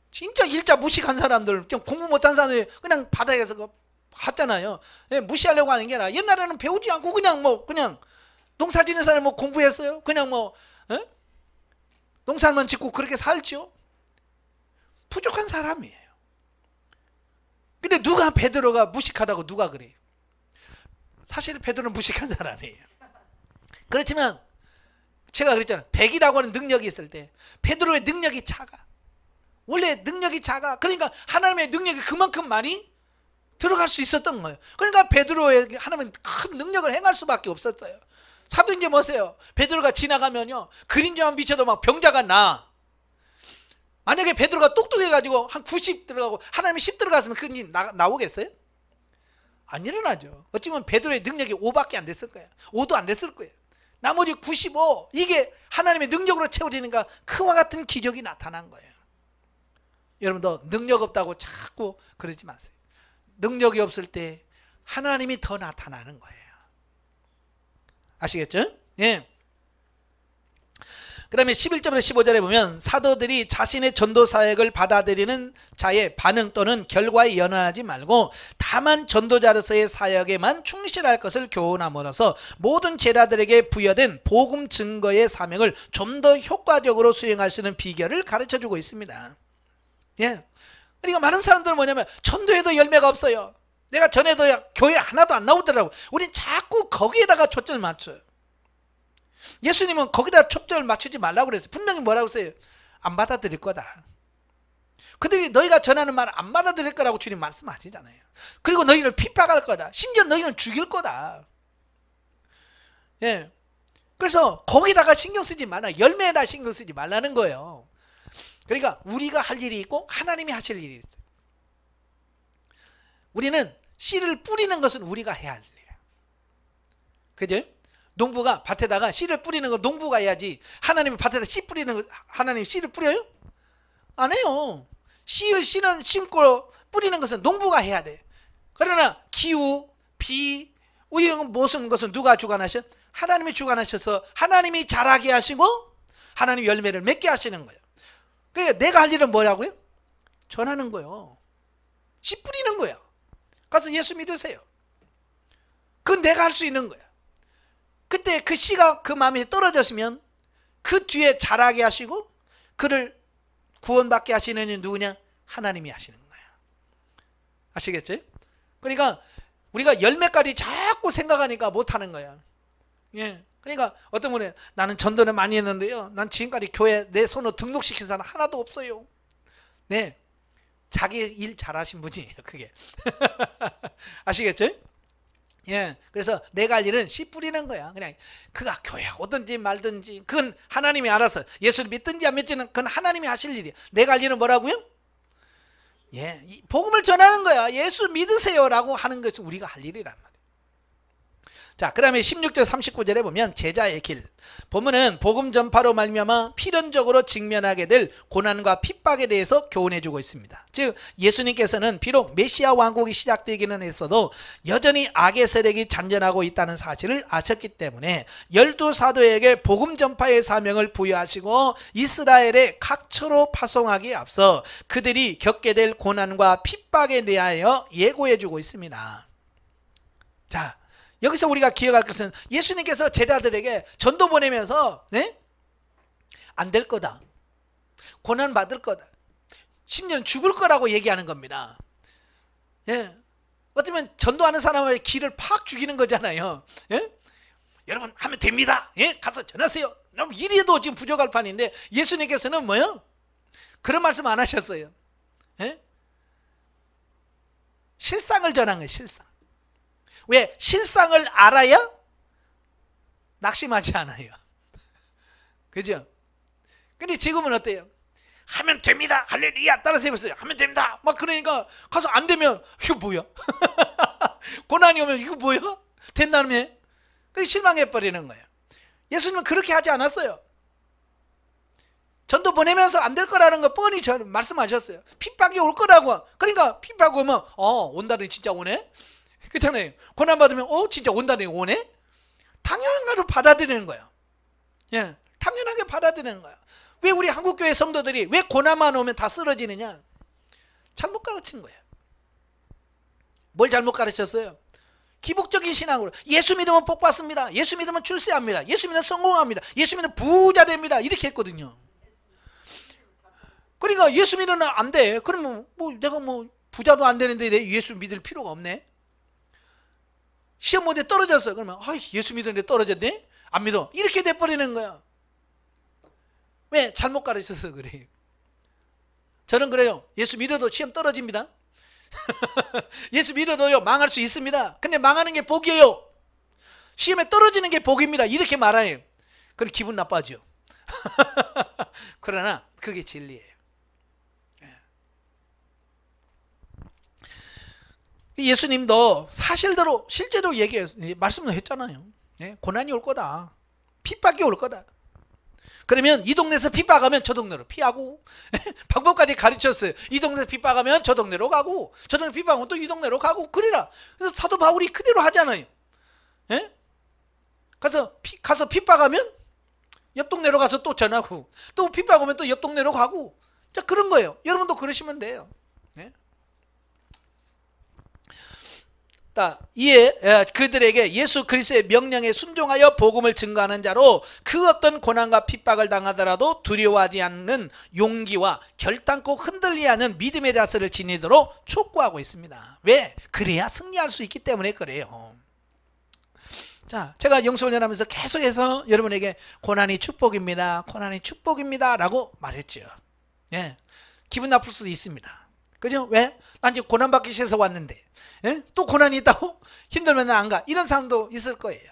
진짜 일자 무식한 사람들, 좀 공부 못한 사람들이 그냥 바다에서 했잖아요. 무시하려고 하는 게 아니라 옛날에는 배우지 않고 그냥 농사 짓는 사람이 공부했어요. 그냥 농사만 짓고 그렇게 살죠. 부족한 사람이에요. 근데 누가 베드로가 무식하다고 누가 그래요? 사실 베드로는 무식한 사람이에요. 그렇지만 제가 그랬잖아요. 100이라고 하는 능력이 있을 때 베드로의 능력이 작아. 원래 능력이 작아. 그러니까 하나님의 능력이 그만큼 많이 들어갈 수 있었던 거예요. 그러니까 베드로에게 하나님은 큰 능력을 행할 수밖에 없었어요. 사도행전 보세요. 베드로가 지나가면요, 그림자만 비춰도 막 병자가 나. 만약에 베드로가 똑똑해가지고 한 90 들어가고 하나님이 10 들어갔으면 그 일 나오겠어요? 안 일어나죠. 어찌보면 베드로의 능력이 5밖에 안 됐을 거예요. 5도 안 됐을 거예요. 나머지 95, 이게 하나님의 능력으로 채워지니까 그와 같은 기적이 나타난 거예요. 여러분도 능력 없다고 자꾸 그러지 마세요. 능력이 없을 때 하나님이 더 나타나는 거예요. 아시겠죠? 예. 그 다음에 11절부터 15절에 보면 사도들이 자신의 전도 사역을 받아들이는 자의 반응 또는 결과에 연연하지 말고 다만 전도자로서의 사역에만 충실할 것을 교훈함으로써 모든 제자들에게 부여된 복음 증거의 사명을 좀 더 효과적으로 수행할 수 있는 비결을 가르쳐주고 있습니다. 예. 그러니까 많은 사람들은 뭐냐면 전도에도 열매가 없어요. 내가 전에도 교회 하나도 안 나오더라고. 우린 자꾸 거기에다가 초점을 맞춰요. 예수님은 거기다 초점을 맞추지 말라고 그랬어요. 분명히 뭐라고 했어요? 안 받아들일 거다. 그들이 너희가 전하는 말 안 받아들일 거라고 주님 말씀하시잖아요. 그리고 너희를 핍박할 거다. 심지어 너희는 죽일 거다. 예. 그래서 거기다가 신경 쓰지 말라. 열매에다 신경 쓰지 말라는 거예요. 그러니까 우리가 할 일이 있고 하나님이 하실 일이 있어요. 우리는 씨를 뿌리는 것은 우리가 해야 할 일이에요. 그죠? 농부가 밭에다가 씨를 뿌리는 거 농부가 해야지, 하나님이 밭에다 씨 뿌리는 거 하나님이 씨를 뿌려요? 안 해요. 씨는 심고 뿌리는 것은 농부가 해야 돼. 그러나 기후, 우리는 무슨 것은 누가 주관하셔? 하나님이 주관하셔서 하나님이 자라게 하시고 하나님 열매를 맺게 하시는 거예요. 그러니까 내가 할 일은 뭐라고요? 전하는 거예요. 씨 뿌리는 거예요. 가서 예수 믿으세요. 그건 내가 할 수 있는 거야. 그때 그 씨가 그 마음에 떨어졌으면 그 뒤에 자라게 하시고 그를 구원받게 하시는 이 누구냐? 하나님이 하시는 거야. 아시겠죠? 그러니까 우리가 열매까지 자꾸 생각하니까 못하는 거야. 예. 그러니까 어떤 분은 나는 전도를 많이 했는데요, 난 지금까지 교회 내 손으로 등록시킨 사람 하나도 없어요. 네, 자기 일 잘하신 분이에요, 그게. 아시겠죠? 예, 그래서 내가 할 일은 씨 뿌리는 거야. 그냥 그가 교회 오든지 말든지 그건 하나님이 알아서, 예수를 믿든지 안 믿든지는 그건 하나님이 하실 일이야. 내가 할 일은 뭐라고요? 예, 복음을 전하는 거야. 예수 믿으세요라고 하는 것이 우리가 할 일이란 말이야. 자, 그 다음에 16절 39절에 보면 제자의 길, 보면은 복음 전파로 말미암아 필연적으로 직면하게 될 고난과 핍박에 대해서 교훈해 주고 있습니다. 즉 예수님께서는 비록 메시아 왕국이 시작되기는 했어도 여전히 악의 세력이 잔존하고 있다는 사실을 아셨기 때문에 12사도에게 복음 전파의 사명을 부여하시고 이스라엘의 각처로 파송하기에 앞서 그들이 겪게 될 고난과 핍박에 대하여 예고해 주고 있습니다. 자, 여기서 우리가 기억할 것은 예수님께서 제자들에게 전도 보내면서 네? 안 될 거다, 고난 받을 거다, 심지어는 죽을 거라고 얘기하는 겁니다. 예. 어쩌면 전도하는 사람의 길을 팍 죽이는 거잖아요. 예? 여러분 하면 됩니다. 예? 가서 전하세요. 너무 이래도 지금 부족할 판인데 예수님께서는 뭐요? 그런 말씀 안 하셨어요. 예? 실상을 전한 거예요. 실상. 왜? 실상을 알아야 낙심하지 않아요. 그죠? 근데 지금은 어때요? 하면 됩니다. 할렐루야. 따라서 해보세요. 하면 됩니다. 막 그러니까 가서 안 되면 이거 뭐야? 고난이 오면 이거 뭐야? 된다며? 그래서 실망해버리는 거예요. 예수님은 그렇게 하지 않았어요. 전도 보내면서 안 될 거라는 거 뻔히 말씀하셨어요. 핍박이 올 거라고. 그러니까 핍박 오면 온다니 진짜 오네? 그렇잖아요. 고난 받으면 진짜 온다니 오네? 당연한 거로 받아들이는 거예요. 예, 당연하게 받아들이는 거예요. 왜 우리 한국교회 성도들이 왜 고난만 오면 다 쓰러지느냐? 잘못 가르친 거예요. 뭘 잘못 가르쳤어요? 기복적인 신앙으로 예수 믿으면 복 받습니다, 예수 믿으면 출세합니다, 예수 믿으면 성공합니다, 예수 믿으면 부자 됩니다, 이렇게 했거든요. 그러니까 예수 믿으면 안 돼. 그러면 내가 부자도 안 되는데 내 예수 믿을 필요가 없네. 시험 못해 떨어졌어. 그러면 예수 믿었는데 떨어졌네? 안 믿어. 이렇게 돼버리는 거야. 왜? 잘못 가르쳐서 그래요. 저는 그래요. 예수 믿어도 시험 떨어집니다. 예수 믿어도요 망할 수 있습니다. 근데 망하는 게 복이에요. 시험에 떨어지는 게 복입니다. 이렇게 말해요. 그럼 기분 나빠져. 그러나 그게 진리예요. 예수님도 사실대로 실제로 말씀을 했잖아요. 고난이 올 거다, 핍박이 올 거다. 그러면 이 동네에서 핍박하면 저 동네로 피하고 방법까지 가르쳤어요. 이 동네에서 핍박하면 저 동네로 가고, 저 동네 핍박하면 또 이 동네로 가고 그래라. 그래서 사도 바울이 그대로 하잖아요. 가서 핍박하면 옆 동네로 가서 또 전하고, 또 핍박하면 또 옆 동네로 가고. 자, 그런 거예요. 여러분도 그러시면 돼요. 이에 그들에게 예수 그리스도의 명령에 순종하여 복음을 증거하는 자로 그 어떤 고난과 핍박을 당하더라도 두려워하지 않는 용기와 결단코 흔들리지 않는 믿음의 자세를 지니도록 촉구하고 있습니다. 왜? 그래야 승리할 수 있기 때문에 그래요. 자, 제가 영수훈련하면서 계속해서 여러분에게 고난이 축복입니다, 고난이 축복입니다 라고 말했죠. 기분 나쁠 수도 있습니다. 그죠? 왜? 난 지금 고난받기 싫어서 왔는데 또 고난이 있다고? 힘들면 안 가. 이런 사람도 있을 거예요.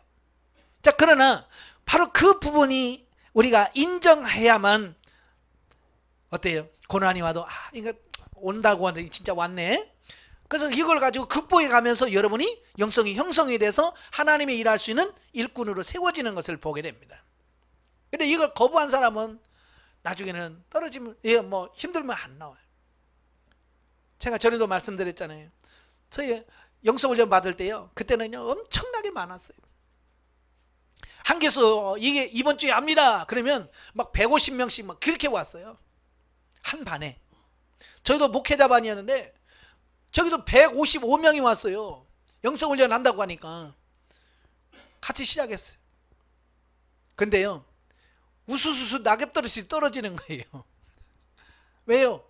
자, 그러나 바로 그 부분이 우리가 인정해야만 어때요? 고난이 와도 이거 온다고 하는데 진짜 왔네. 그래서 이걸 가지고 극복해 가면서 여러분이 영성이 형성이 돼서 하나님의 일할 수 있는 일꾼으로 세워지는 것을 보게 됩니다. 근데 이걸 거부한 사람은 나중에는 떨어지면 힘들면 안 나와요. 제가 전에도 말씀드렸잖아요. 저희 영성훈련 받을 때요, 그때는요 엄청나게 많았어요. 한 개수 이게 이번 주에 합니다 그러면 막 150명씩 막 그렇게 왔어요. 한 반에. 저희도 목회자반이었는데 저기도 155명이 왔어요. 영성훈련 한다고 하니까 같이 시작했어요. 근데요 우수수수 낙엽 떨어지듯이 떨어지는 거예요. 왜요?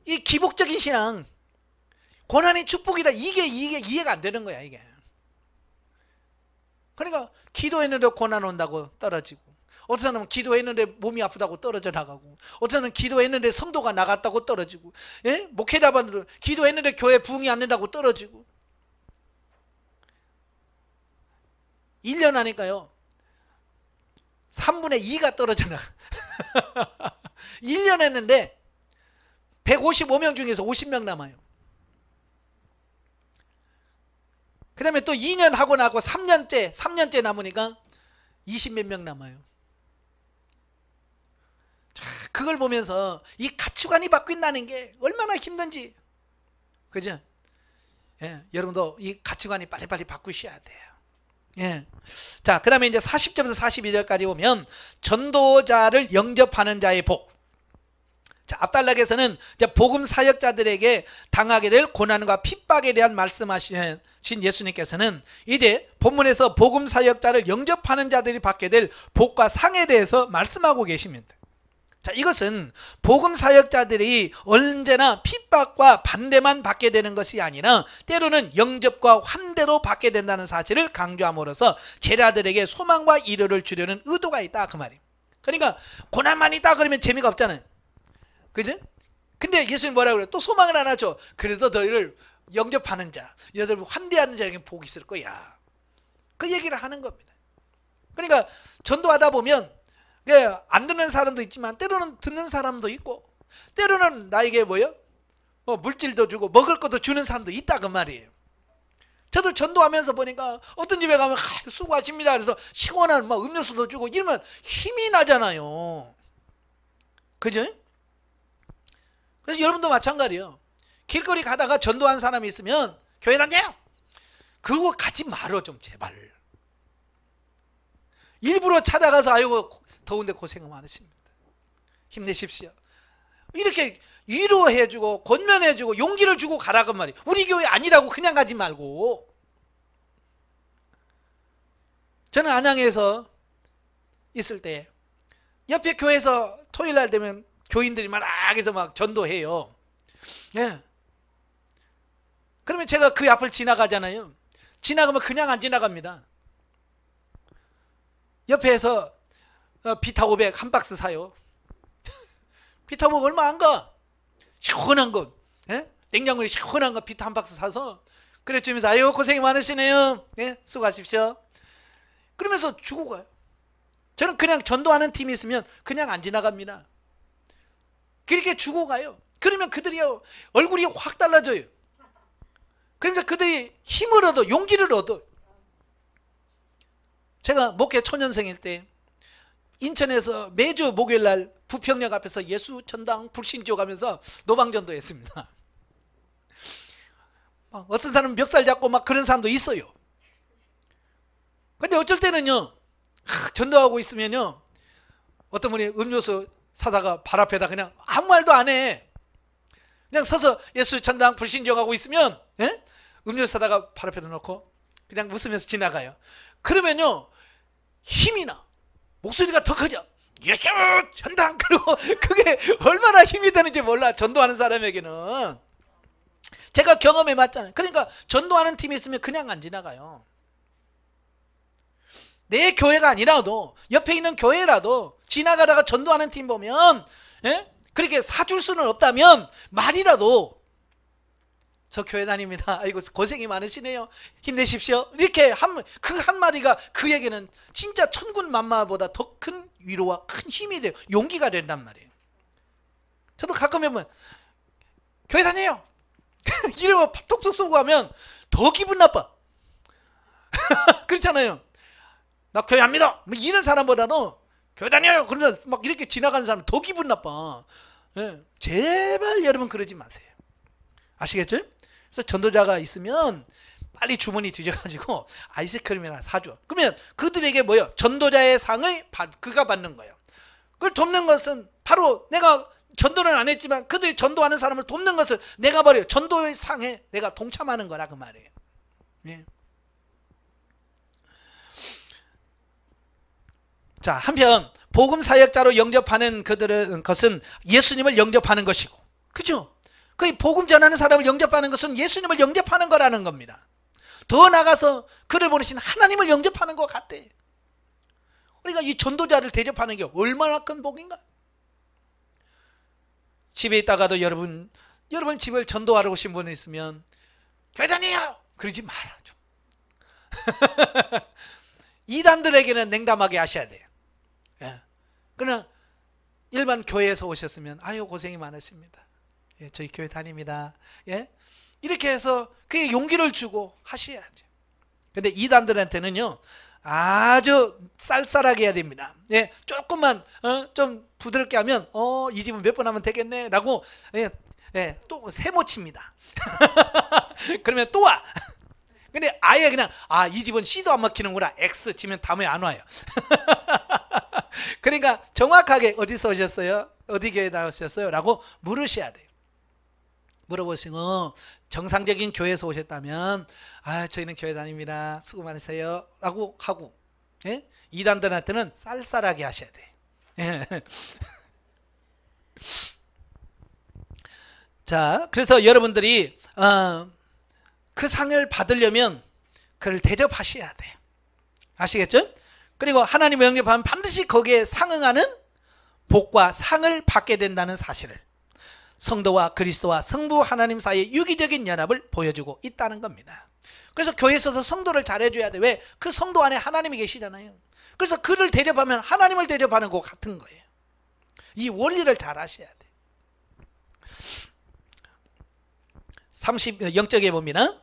이 기복적인 신앙, 고난이 축복이다, 이게 이해가 안 되는 거야 이게. 그러니까 기도했는데 고난 온다고 떨어지고, 어떤 사람은 기도했는데 몸이 아프다고 떨어져 나가고, 어떤 사람은 기도했는데 성도가 나갔다고 떨어지고, 예? 목회자분들은 기도했는데 교회 부흥이 안 된다고 떨어지고. 1년 하니까요 3분의 2가 떨어져 나가. 1년 했는데 155명 중에서 50명 남아요. 그 다음에 또 2년 하고 나고 3년째 남으니까 20몇 명 남아요. 자, 그걸 보면서 이 가치관이 바뀐다는 게 얼마나 힘든지, 그죠? 예, 여러분도 이 가치관이 빨리빨리 바꾸셔야 돼요. 예. 자, 그 다음에 이제 40절부터 42절까지 보면 전도자를 영접하는 자의 복. 자, 앞단락에서는 이제 복음 사역자들에게 당하게 될 고난과 핍박에 대한 말씀하신 예수님께서는 이제 본문에서 복음 사역자를 영접하는 자들이 받게 될 복과 상에 대해서 말씀하고 계십니다. 자, 이것은 복음 사역자들이 언제나 핍박과 반대만 받게 되는 것이 아니라 때로는 영접과 환대도 받게 된다는 사실을 강조함으로써 제자들에게 소망과 위로를 주려는 의도가 있다, 그 말이에요. 그러니까 고난만 있다 그러면 재미가 없잖아요, 그죠? 근데 예수님 뭐라고 그래요? 또 소망을 하나 줘. 그래도 너희를 영접하는 자, 여러분 환대하는 자에게 복이 있을 거야, 그 얘기를 하는 겁니다. 그러니까 전도하다 보면 안 듣는 사람도 있지만 때로는 듣는 사람도 있고, 때로는 나에게 뭐요? 물질도 주고 먹을 것도 주는 사람도 있다, 그 말이에요. 저도 전도하면서 보니까 어떤 집에 가면 수고하십니다 그래서 시원한 막 음료수도 주고 이러면 힘이 나잖아요, 그죠? 그래서 여러분도 마찬가지예요. 길거리 가다가 전도한 사람이 있으면 교회 다녀요 그거 가지 말어 좀 제발. 일부러 찾아가서 아이고 더운데 고생 많으십니다, 힘내십시오, 이렇게 위로해주고 권면해주고 용기를 주고 가라고 말이에요. 우리 교회 아니라고 그냥 가지 말고. 저는 안양에서 있을 때 옆에 교회에서 토요일날 되면 교인들이 막 해서 막 전도해요. 예. 그러면 제가 그 앞을 지나가잖아요. 지나가면 그냥 안 지나갑니다. 옆에서 비타 500 한 박스 사요. 비타 500 얼마 안 가. 시원한 거, 예? 냉장고에 시원한 거 비타 한 박스 사서 그래 주면서 아유 고생이 많으시네요, 예? 수고하십시오 그러면서 주고 가요. 저는 그냥 전도하는 팀이 있으면 그냥 안 지나갑니다. 그렇게 주고 가요. 그러면 그들이요 얼굴이 확 달라져요. 그러면서 그들이 힘을 얻어, 용기를 얻어. 제가 목회 초년생일 때 인천에서 매주 목요일날 부평역 앞에서 예수 전당 불신지옥 가면서 노방전도 했습니다. 어떤 사람은 멱살 잡고 막 그런 사람도 있어요. 근데 어쩔 때는요 전도하고 있으면요 어떤 분이 음료수 사다가 발 앞에다 그냥 아무 말도 안 해. 그냥 서서 예수 전당 불신지옥 하고 있으면, 예? 음료수 사다가 발 앞에다 놓고 그냥 웃으면서 지나가요. 그러면요 힘이 나. 목소리가 더 커져. 예수 전당. 그리고 그게 얼마나 힘이 되는지 몰라, 전도하는 사람에게는. 제가 경험해 봤잖아요. 그러니까 전도하는 팀이 있으면 그냥 안 지나가요. 내 교회가 아니라도 옆에 있는 교회라도 지나가다가 전도하는 팀 보면, 예? 그렇게 사줄 수는 없다면 말이라도 저 교회 다닙니다, 아이고 고생이 많으시네요, 힘내십시오, 이렇게 그 한마디가 그에게는 진짜 천군 만마보다 더 큰 위로와 큰 힘이 돼요. 용기가 된단 말이에요. 저도 가끔 보면 교회 다녀요 이러면 톡톡 쏘고 하면 더 기분 나빠. 그렇잖아요. 나 교회 안 믿어 뭐 이런 사람보다는 교회 다녀요 그러면서 막 이렇게 지나가는 사람 더 기분 나빠. 예. 제발 여러분 그러지 마세요. 아시겠죠? 그래서 전도자가 있으면 빨리 주머니 뒤져가지고 아이스크림이나 사줘. 그러면 그들에게 뭐예요? 전도자의 상을 그가 받는 거예요. 그걸 돕는 것은 바로 내가 전도는 안 했지만 그들이 전도하는 사람을 돕는 것을 내가 바로 전도의 상에 내가 동참하는 거라 그 말이에요. 예. 자, 한편 복음 사역자로 영접하는 그들은 것은 예수님을 영접하는 것이고, 그죠? 그 복음 전하는 사람을 영접하는 것은 예수님을 영접하는 거라는 겁니다. 더 나가서 그를 보내신 하나님을 영접하는 것 같대. 우리가 이 전도자를 대접하는 게 얼마나 큰 복인가? 집에 있다가도 여러분 집을 전도하러 오신 분이 있으면 교회 다녀요! 그러지 말아줘. 이단들에게는 냉담하게 하셔야 돼요. 예. 그러나 일반 교회에서 오셨으면 아유 고생이 많으십니다. 예, 저희 교회 다닙니다. 예? 이렇게 해서 그게 용기를 주고 하셔야죠. 근데 이단들한테는요 아주 쌀쌀하게 해야 됩니다. 예, 조금만 좀 부드럽게 하면 이 집은 몇 번 하면 되겠네 라고 또 세모칩니다. 그러면 또 와. 근데 아예 그냥 이 집은 C도 안 막히는구나 X 치면 다음에 안 와요. 그러니까 정확하게 어디서 오셨어요? 어디 교회 나오셨어요? 라고 물으셔야 돼요. 물어보시고 정상적인 교회에서 오셨다면 저희는 교회 다닙니다. 수고 많으세요 라고 하고, 예? 이단들한테는 쌀쌀하게 하셔야 돼요. 예. 자, 그래서 여러분들이 그 상을 받으려면 그를 대접하셔야 돼요. 아시겠죠? 그리고 하나님을 영접하면 반드시 거기에 상응하는 복과 상을 받게 된다는 사실을 성도와 그리스도와 성부 하나님 사이의 유기적인 연합을 보여주고 있다는 겁니다. 그래서 교회에서도 성도를 잘해줘야 돼. 왜? 그 성도 안에 하나님이 계시잖아요. 그래서 그를 대접하면 하나님을 대접하는 것 같은 거예요. 이 원리를 잘 아셔야 돼. 영적에 보면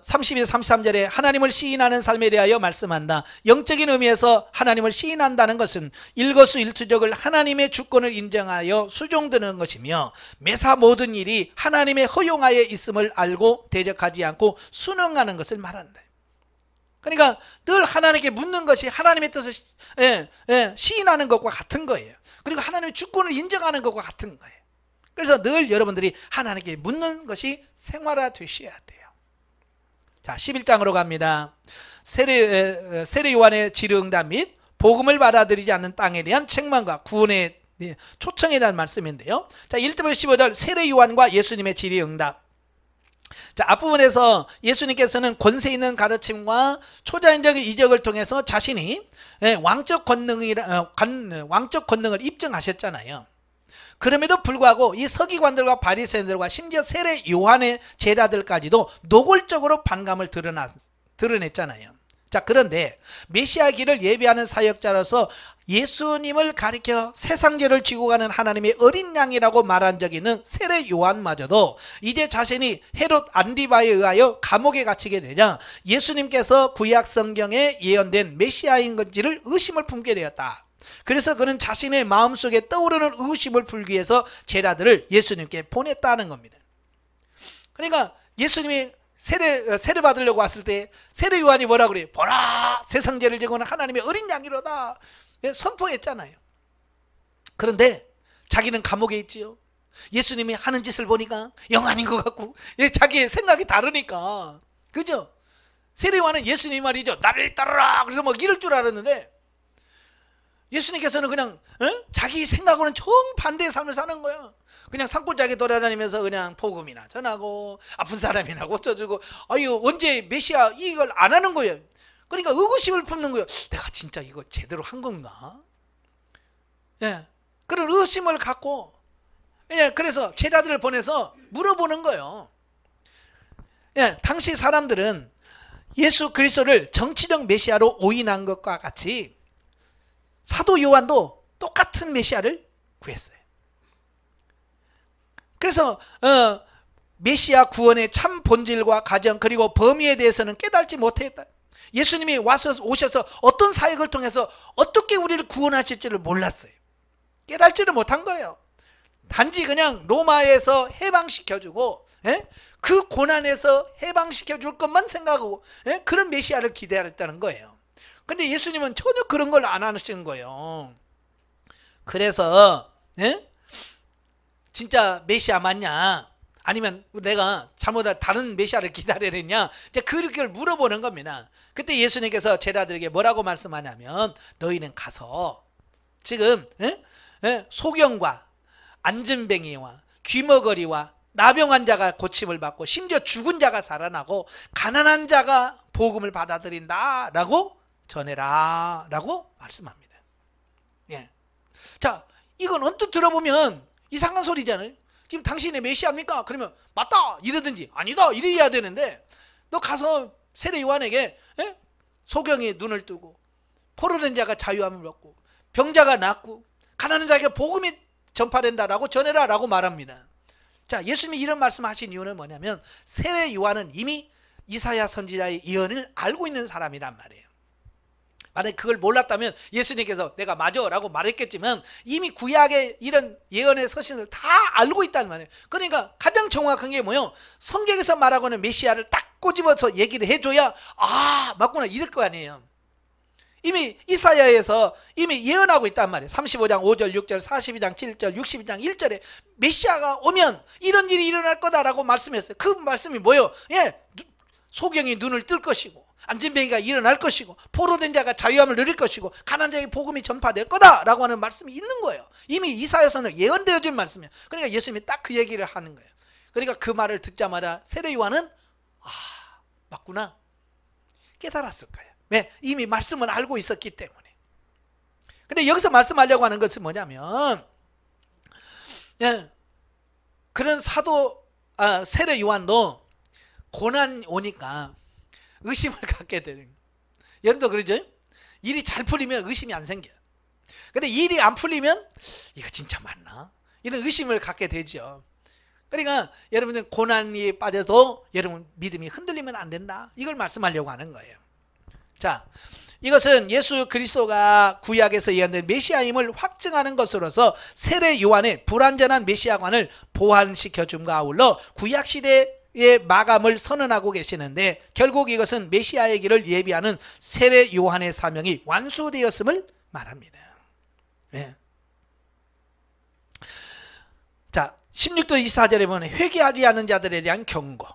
32, 33절에 하나님을 시인하는 삶에 대하여 말씀한다. 영적인 의미에서 하나님을 시인한다는 것은 일거수일투족을 하나님의 주권을 인정하여 수종드는 것이며 매사 모든 일이 하나님의 허용하에 있음을 알고 대적하지 않고 순응하는 것을 말한다. 그러니까 늘 하나님께 묻는 것이 하나님의 뜻을 시인하는 것과 같은 거예요. 그리고 하나님의 주권을 인정하는 것과 같은 거예요. 그래서 늘 여러분들이 하나님께 묻는 것이 생활화 되셔야 돼요. 자, 11장으로 갑니다. 세례 요한의 질의응답 및 복음을 받아들이지 않는 땅에 대한 책망과 구원의 초청에 대한 말씀인데요. 자, 1절부터 15절 세례 요한과 예수님의 질의응답. 자, 앞부분에서 예수님께서는 권세 있는 가르침과 초자연적인 이적을 통해서 자신이 왕적 권능을 입증하셨잖아요. 그럼에도 불구하고 이 서기관들과 바리새인들과 심지어 세례 요한의 제자들까지도 노골적으로 반감을 드러냈잖아요. 자, 그런데 메시아 길을 예비하는 사역자로서 예수님을 가리켜 세상죄를 지고 가는 하나님의 어린 양이라고 말한 적이 있는 세례 요한마저도 이제 자신이 헤롯 안디바에 의하여 감옥에 갇히게 되자 예수님께서 구약 성경에 예언된 메시아인 건지를 의심을 품게 되었다. 그래서 그는 자신의 마음속에 떠오르는 의심을 풀기 위해서 제자들을 예수님께 보냈다는 겁니다. 그러니까 예수님이 세례 받으려고 왔을 때 세례 요한이 뭐라 그래요? 보라, 세상죄를 지고는 하나님의 어린 양이로다 선포했잖아요. 그런데 자기는 감옥에 있지요. 예수님이 하는 짓을 보니까 영 아닌 것 같고 자기의 생각이 다르니까, 그죠? 세례 요한은 예수님 말이죠. 나를 따르라 그래서 뭐 이럴 줄 알았는데 예수님께서는 그냥 자기 생각으로는 정반대의 삶을 사는 거예요. 그냥 산골짜기 돌아다니면서 그냥 복음이나 전하고 아픈 사람이나 고쳐주고 언제 메시아 이걸 안 하는 거예요. 그러니까 의구심을 품는 거예요. 내가 진짜 이거 제대로 한 건가? 그런 의심을 갖고 그래서 제자들을 보내서 물어보는 거예요. 당시 사람들은 예수 그리스도를 정치적 메시아로 오인한 것과 같이 사도 요한도 똑같은 메시아를 구했어요. 그래서 메시아 구원의 참 본질과 가정 그리고 범위에 대해서는 깨닫지 못했다. 예수님이 오셔서 어떤 사역을 통해서 어떻게 우리를 구원하실지를 몰랐어요. 깨닫지를 못한 거예요. 단지 그냥 로마에서 해방시켜주고, 예? 그 고난에서 해방시켜줄 것만 생각하고, 예? 그런 메시아를 기대했다는 거예요. 근데 예수님은 전혀 그런 걸 안 하시는 거예요. 그래서 예? 진짜 메시아 맞냐? 아니면 내가 잘못한 다른 메시아를 기다려야 되냐? 이제 그걸 물어보는 겁니다. 그때 예수님께서 제자들에게 뭐라고 말씀하냐면, 너희는 가서 지금 소경과 안진뱅이와 귀머거리와 나병 자가 고침을 받고 심지어 죽은 자가 살아나고 가난한 자가 복음을 받아들인다 라고 전해라 라고 말씀합니다. 예. 자, 이건 언뜻 들어보면 이상한 소리잖아요. 지금 당신의 메시아입니까? 그러면 맞다 이러든지 아니다 이래야 되는데, 너 가서 세례 요한에게 소경이 눈을 뜨고 포로된 자가 자유함을 받고 병자가 낫고 가난한 자에게 복음이 전파된다라고 전해라 라고 말합니다. 자, 예수님이 이런 말씀하신 이유는 뭐냐면, 세례 요한은 이미 이사야 선지자의 예언을 알고 있는 사람이란 말이에요. 만약에 그걸 몰랐다면 예수님께서 내가 맞아 라고 말했겠지만, 이미 구약의 이런 예언의 서신을 다 알고 있다는 말이에요. 그러니까 가장 정확한 게 뭐예요? 성경에서 말하고 있는 메시아를 딱 꼬집어서 얘기를 해줘야 아 맞구나 이럴 거 아니에요. 이미 이사야에서 이미 예언하고 있단 말이에요. 35장 5절 6절 42장 7절 62장 1절에 메시아가 오면 이런 일이 일어날 거다라고 말씀했어요. 그 말씀이 뭐예요? 예, 소경이 눈을 뜰 것이고 안진뱅이가 일어날 것이고 포로된 자가 자유함을 누릴 것이고 가난한 자에게 복음이 전파될 거다라고 하는 말씀이 있는 거예요. 이미 이사야서는 예언되어진 말씀이에요. 그러니까 예수님이 딱 그 얘기를 하는 거예요. 그러니까 그 말을 듣자마자 세례 요한은 아 맞구나 깨달았을 거예요. 왜? 이미 말씀을 알고 있었기 때문에. 근데 여기서 말씀하려고 하는 것은 뭐냐면, 예, 그런 세례 요한도 고난 오니까 의심을 갖게 되는 거예요. 여러분도 그러죠? 일이 잘 풀리면 의심이 안 생겨요. 근데 일이 안 풀리면 이거 진짜 맞나? 이런 의심을 갖게 되죠. 그러니까 여러분은 고난이 빠져도 여러분 믿음이 흔들리면 안 된다. 이걸 말씀하려고 하는 거예요. 자, 이것은 예수 그리스도가 구약에서 예언된 메시아임을 확증하는 것으로서 세례 요한의 불완전한 메시아관을 보완시켜 줌과 아울러 구약 시대의 마감을 선언하고 계시는데, 결국 이것은 메시아의 길을 예비하는 세례 요한의 사명이 완수되었음을 말합니다. 네. 자, 16절 24절에 보면 회개하지 않는 자들에 대한 경고.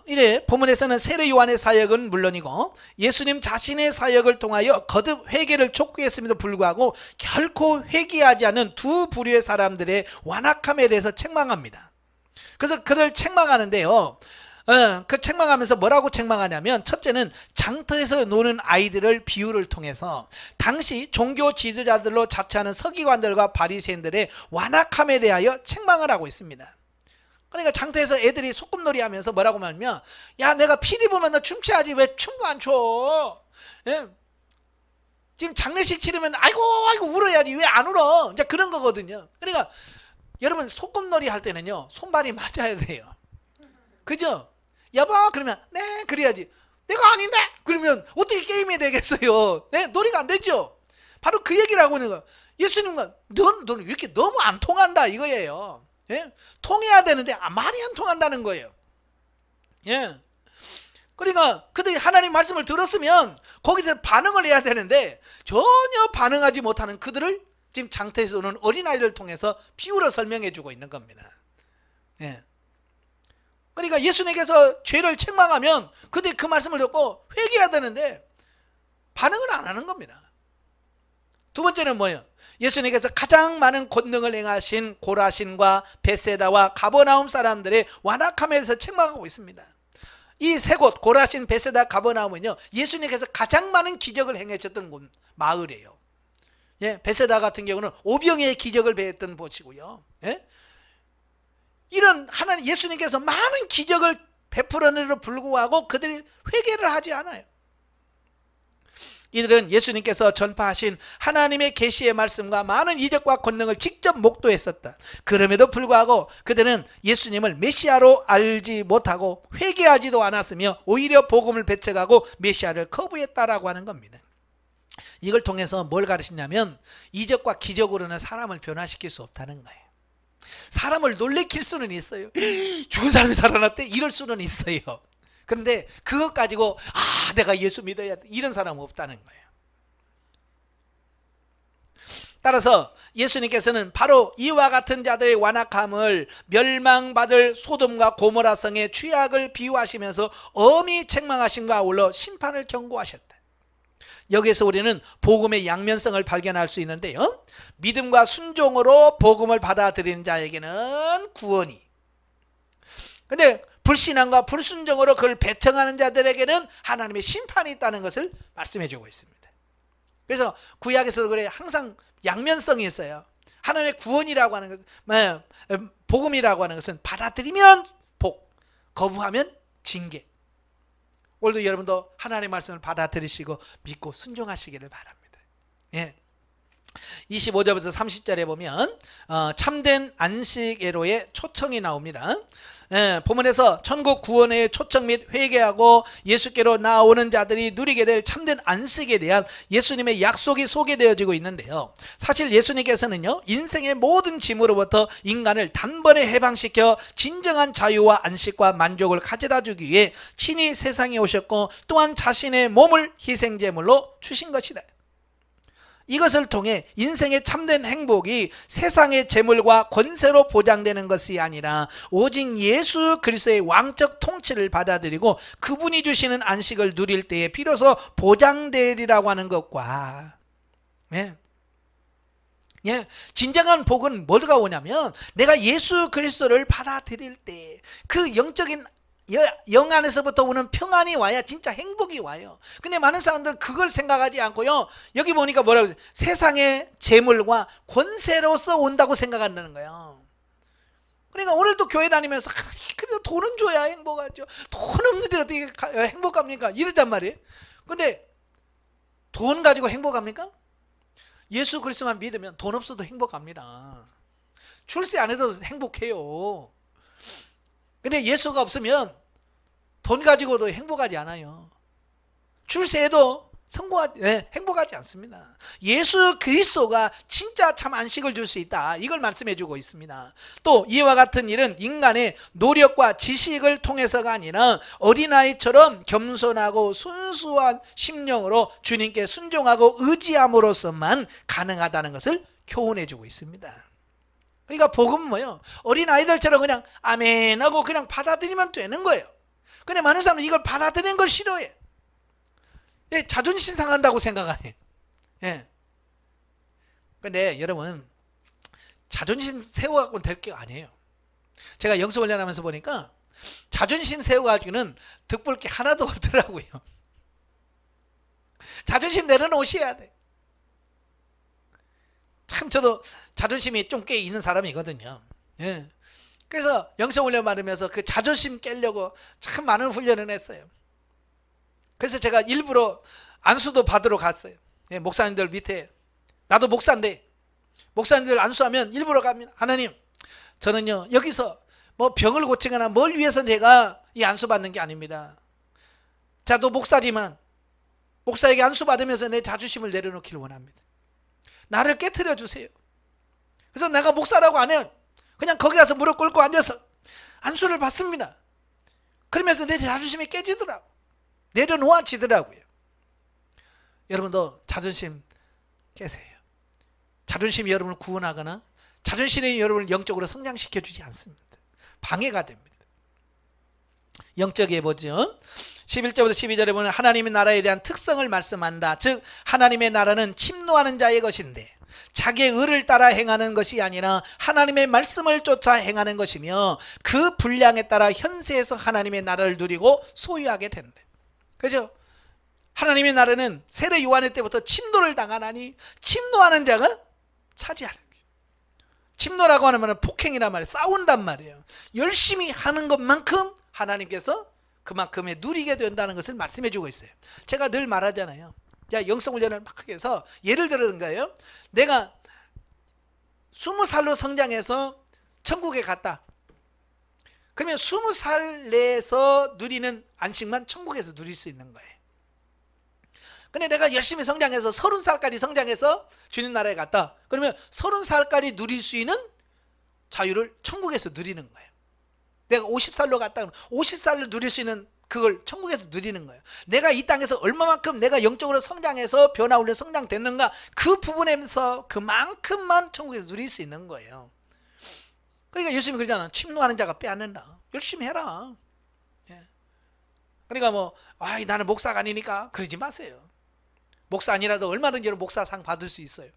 이래 본문에서는 세례 요한의 사역은 물론이고 예수님 자신의 사역을 통하여 거듭 회개를 촉구했음에도 불구하고 결코 회개하지 않는 두 부류의 사람들의 완악함에 대해서 책망합니다. 그래서 그를 책망하는데요, 그 책망하면서 뭐라고 책망하냐면, 첫째는 장터에서 노는 아이들을 비유를 통해서 당시 종교 지도자들로 자처하는 서기관들과 바리새인들의 완악함에 대하여 책망을 하고 있습니다. 그러니까 장터에서 애들이 소꿉놀이 하면서 뭐라고 말하면, 야 내가 피리 보면 너 춤춰야지 왜 춤도 안 춰? 예? 지금 장례식 치르면 아이고 울어야지 왜 안 울어? 이제 그런 거거든요. 그러니까 여러분 소꿉놀이 할 때는요 손발이 맞아야 돼요. 그죠? 여보 그러면 네 그래야지. 내가 아닌데 그러면 어떻게 게임이 되겠어요? 네? 놀이가 안 되죠. 바로 그 얘기를 하고 있는 거예요. 예수님과 너는 왜 이렇게 너무 안 통한다 이거예요. 예? 통해야 되는데 말이 안 통한다는 거예요. 예. 그러니까 그들이 하나님 말씀을 들었으면 거기서 반응을 해야 되는데 전혀 반응하지 못하는 그들을 지금 장터에서 오는 어린아이를 통해서 비유로 설명해 주고 있는 겁니다. 예. 그러니까 예수님께서 죄를 책망하면 그들이 그 말씀을 듣고 회개해야 되는데 반응을 안 하는 겁니다. 두 번째는 뭐예요? 예수님께서 가장 많은 권능을 행하신 고라신과 베세다와 가버나움 사람들의 완악함에 대해서 책망하고 있습니다. 이 세 곳 고라신, 베세다, 가버나움은요 예수님께서 가장 많은 기적을 행하셨던 곳, 마을이에요. 예, 베세다 같은 경우는 오병이의 기적을 베했던 곳이고요. 예? 이런 하나님 예수님께서 많은 기적을 베풀었는데도 불구하고 그들이 회개를 하지 않아요. 이들은 예수님께서 전파하신 하나님의 계시의 말씀과 많은 이적과 권능을 직접 목도했었다. 그럼에도 불구하고 그들은 예수님을 메시아로 알지 못하고 회개하지도 않았으며 오히려 복음을 배척하고 메시아를 거부했다라고 하는 겁니다. 이걸 통해서 뭘 가르치냐면 이적과 기적으로는 사람을 변화시킬 수 없다는 거예요. 사람을 놀래킬 수는 있어요. 죽은 사람이 살아났대 이럴 수는 있어요. 그런데 그것 가지고 내가 예수 믿어야 돼 이런 사람은 없다는 거예요. 따라서 예수님께서는 바로 이와 같은 자들의 완악함을 멸망받을 소돔과 고모라 성의 죄악을 비유하시면서 엄히 책망하심과 아울러 심판을 경고하셨다. 여기에서 우리는 복음의 양면성을 발견할 수 있는데요, 믿음과 순종으로 복음을 받아들이는 자에게는 구원이, 근데 불신앙과 불순종으로 그걸 배척하는 자들에게는 하나님의 심판이 있다는 것을 말씀해 주고 있습니다. 그래서 구약에서도 그래 항상 양면성이 있어요. 하나님의 구원이라고 하는 것, 복음이라고 하는 것은 받아들이면 복, 거부하면 징계. 오늘도 여러분도 하나님의 말씀을 받아들이시고 믿고 순종하시기를 바랍니다. 예. 25절부터 30절에 보면 참된 안식예로의 초청이 나옵니다. 본문에서 천국 구원의 초청 및 회개하고 예수께로 나오는 자들이 누리게 될 참된 안식에 대한 예수님의 약속이 소개되어지고 있는데요, 사실 예수님께서는요 인생의 모든 짐으로부터 인간을 단번에 해방시켜 진정한 자유와 안식과 만족을 가져다 주기 위해 친히 세상에 오셨고 또한 자신의 몸을 희생제물로 주신 것이다. 이것을 통해 인생의 참된 행복이 세상의 재물과 권세로 보장되는 것이 아니라 오직 예수 그리스도의 왕적 통치를 받아들이고 그분이 주시는 안식을 누릴 때에 비로소 보장되리라고 하는 것과, 진정한 복은 뭐가 오냐면 내가 예수 그리스도를 받아들일 때 그 영적인 영 안에서부터 오는 평안이 와야 진짜 행복이 와요. 근데 많은 사람들은 그걸 생각하지 않고요, 여기 보니까 뭐라고 해요? 세상의 재물과 권세로서 온다고 생각한다는 거예요. 그러니까 오늘도 교회 다니면서 그래도 돈은 줘야 행복하죠, 돈 없는데 어떻게 행복합니까? 이랬단 말이에요. 근데 돈 가지고 행복합니까? 예수 그리스도만 믿으면 돈 없어도 행복합니다. 출세 안 해도 행복해요. 근데 예수가 없으면 돈 가지고도 행복하지 않아요. 출세해도 행복하지 않습니다. 예수 그리스도가 진짜 참 안식을 줄 수 있다, 이걸 말씀해 주고 있습니다. 또 이와 같은 일은 인간의 노력과 지식을 통해서가 아니라 어린아이처럼 겸손하고 순수한 심령으로 주님께 순종하고 의지함으로써만 가능하다는 것을 교훈해 주고 있습니다. 그러니까 복음은 뭐예요? 어린아이들처럼 그냥 아멘 하고 그냥 받아들이면 되는 거예요. 근데 많은 사람은 이걸 받아들이는 걸 싫어해. 자존심 상한다고 생각하네. 근데 여러분, 자존심 세워갖고는 될 게 아니에요. 제가 영성 훈련하면서 보니까 자존심 세워가지고는 득볼 게 하나도 없더라고요. 자존심 내려놓으셔야 돼. 참 저도 자존심이 좀 꽤 있는 사람이거든요. 그래서 영성훈련 받으면서 그 자존심 깨려고 참 많은 훈련을 했어요. 그래서 제가 일부러 안수도 받으러 갔어요. 목사님들 밑에, 나도 목사인데 목사님들 안수하면 일부러 갑니다. 하나님, 저는요 여기서 뭐 병을 고치거나 뭘 위해서 제가 이 안수 받는 게 아닙니다. 저도 목사지만 목사에게 안수 받으면서 내 자존심을 내려놓기를 원합니다. 나를 깨트려 주세요. 그래서 내가 목사라고 안 해요. 그냥 거기 가서 무릎 꿇고 앉아서 안수를 받습니다. 그러면서 내 자존심이 깨지더라고, 내려놓아지더라고요. 여러분도 자존심 깨세요. 자존심이 여러분을 구원하거나 자존심이 여러분을 영적으로 성장시켜 주지 않습니다. 방해가 됩니다. 영적에 보죠. 11절부터 12절에 보면 하나님의 나라에 대한 특성을 말씀한다. 즉 하나님의 나라는 침노하는 자의 것인데 자기의 의를 따라 행하는 것이 아니라 하나님의 말씀을 쫓아 행하는 것이며 그 분량에 따라 현세에서 하나님의 나라를 누리고 소유하게 된다. 그죠? 하나님의 나라는 세례 요한의 때부터 침노를 당하나니 침노하는 자가 차지하는 거예요. 침노라고 하는 말은 폭행이란 말이에요. 싸운단 말이에요. 열심히 하는 것만큼 하나님께서 그만큼의 누리게 된다는 것을 말씀해 주고 있어요. 제가 늘 말하잖아요. 영성훈련을 막 해서 예를 들은 거예요. 내가 20살로 성장해서 천국에 갔다. 그러면 20살 내에서 누리는 안식만 천국에서 누릴 수 있는 거예요. 근데 내가 열심히 성장해서 30살까지 성장해서 주님 나라에 갔다. 그러면 30살까지 누릴 수 있는 자유를 천국에서 누리는 거예요. 내가 50살로 갔다 그러면 50살로 누릴 수 있는 그걸 천국에서 누리는 거예요. 내가 이 땅에서 얼마만큼 내가 영적으로 성장해서 변화올려 성장됐는가, 그 부분에서 그만큼만 천국에서 누릴 수 있는 거예요. 그러니까 예수님이 그러잖아. 침노하는 자가 빼앗는다. 열심히 해라. 예. 그러니까 뭐 나는 목사가 아니니까 그러지 마세요. 목사 아니라도 얼마든지 여러분 목사상 받을 수 있어요.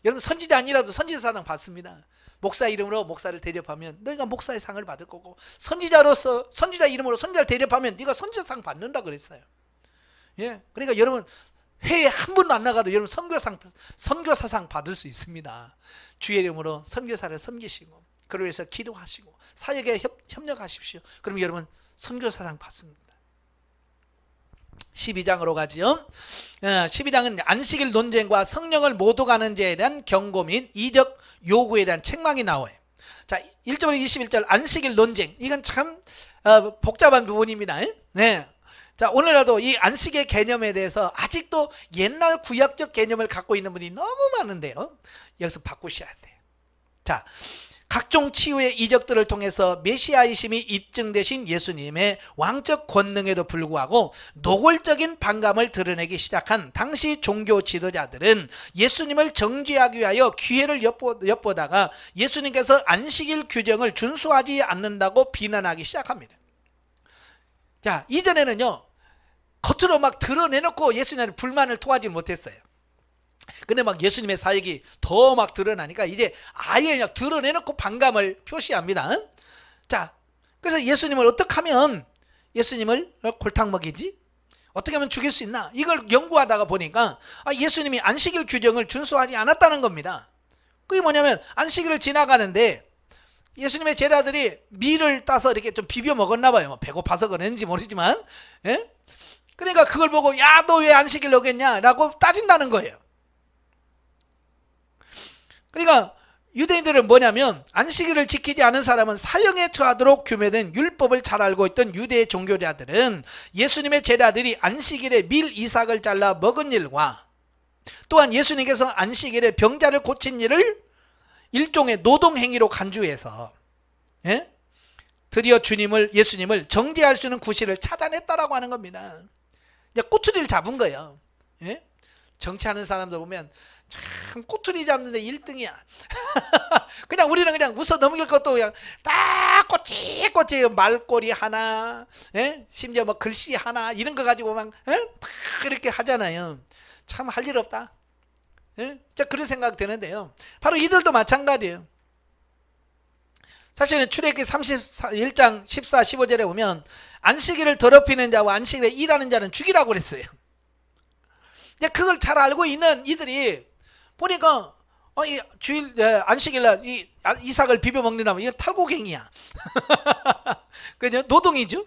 여러분 선지자 아니라도 선지자상 받습니다. 목사 이름으로 목사를 대접하면 너희가 목사의 상을 받을 거고, 선지자로서 선지자 이름으로 선지자를 대접하면 네가 선지자상 받는다 그랬어요. 예, 그러니까 여러분 해에 한 번도 안 나가도 여러분 선교사상 받을 수 있습니다. 주의 이름으로 선교사를 섬기시고 그를 위해서 기도하시고 사역에 협력하십시오. 그럼 여러분 선교사상 받습니다. 12장으로 가지요. 12장은 안식일 논쟁과 성령을 못 오가는 자에 대한 경고 및 이적 요구에 대한 책망이 나와요. 자, 1절부터 21절 안식일 논쟁. 이건 참 복잡한 부분입니다. 네. 자, 오늘날도 이 안식의 개념에 대해서 아직도 옛날 구약적 개념을 갖고 있는 분이 너무 많은데요. 여기서 바꾸셔야 돼요. 자, 각종 치유의 이적들을 통해서 메시아이심이 입증되신 예수님의 왕적 권능에도 불구하고 노골적인 반감을 드러내기 시작한 당시 종교 지도자들은 예수님을 정죄하기 위하여 기회를 엿보다가 예수님께서 안식일 규정을 준수하지 않는다고 비난하기 시작합니다. 자, 이전에는요 겉으로 막 드러내놓고 예수님의 불만을 토하지 못했어요. 근데 막 예수님의 사역이 더 막 드러나니까 이제 아예 그냥 드러내놓고 반감을 표시합니다. 자, 그래서 예수님을 어떻게 하면 예수님을 골탕 먹이지? 어떻게 하면 죽일 수 있나? 이걸 연구하다가 보니까 예수님이 안식일 규정을 준수하지 않았다는 겁니다. 그게 뭐냐면 안식일을 지나가는데 예수님의 제자들이 밀을 따서 이렇게 좀 비벼 먹었나 봐요. 배고파서 그랬는지 모르지만, 예? 그러니까 그걸 보고 야, 너 왜 안식일 어겼냐? 라고 따진다는 거예요. 그러니까 유대인들은 뭐냐면 안식일을 지키지 않은 사람은 사형에 처하도록 규명된 율법을 잘 알고 있던 유대 종교자들은 예수님의 제자들이 안식일에 밀 이삭을 잘라 먹은 일과 또한 예수님께서 안식일에 병자를 고친 일을 일종의 노동행위로 간주해서, 예? 드디어 예수님을 정죄할 수 있는 구실을 찾아냈다라고 하는 겁니다. 이제 꼬투리를 잡은 거예요. 예? 정치하는 사람들 보면 참 꼬투리 잡는데 1등이야. 그냥 우리는 그냥 웃어 넘길 것도 그냥 딱 꼬치꼬치 말꼬리 하나, 예? 심지어 뭐 글씨 하나 이런 거 가지고 막 딱 이렇게 하잖아요. 참 할 일 없다. 예? 그런 생각 드는데요. 바로 이들도 마찬가지예요. 사실은 출애굽기 31장 14, 15절에 보면 안식일을 더럽히는 자와 안식일에 일하는 자는 죽이라고 그랬어요. 그걸 잘 알고 있는 이들이 보니까 이 주일 안식일날 이 이삭을 비벼 먹는다면 이거 탈곡행위야. 그죠? 노동이죠.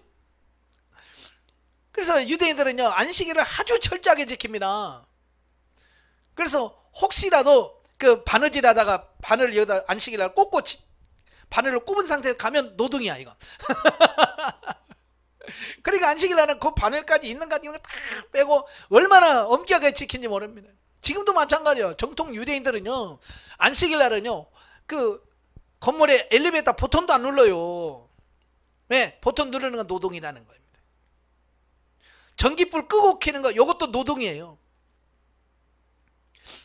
그래서 유대인들은요 안식일을 아주 철저하게 지킵니다. 그래서 혹시라도 그 바느질하다가 바늘을 여기다 안식일날 꽂고 바늘을 꼽은 상태에서 가면 노동이야 이거. 그러니까 안식일날은 그 바늘까지 있는가 이런 거 다 빼고 얼마나 엄격하게 지킨지 모릅니다. 지금도 마찬가지예요. 정통 유대인들은요 안식일날은요 그 건물에 엘리베이터 버튼도 안 눌러요. 왜? 버튼 누르는 건 노동이라는 겁니다. 전기불 끄고 켜는 거 이것도 노동이에요.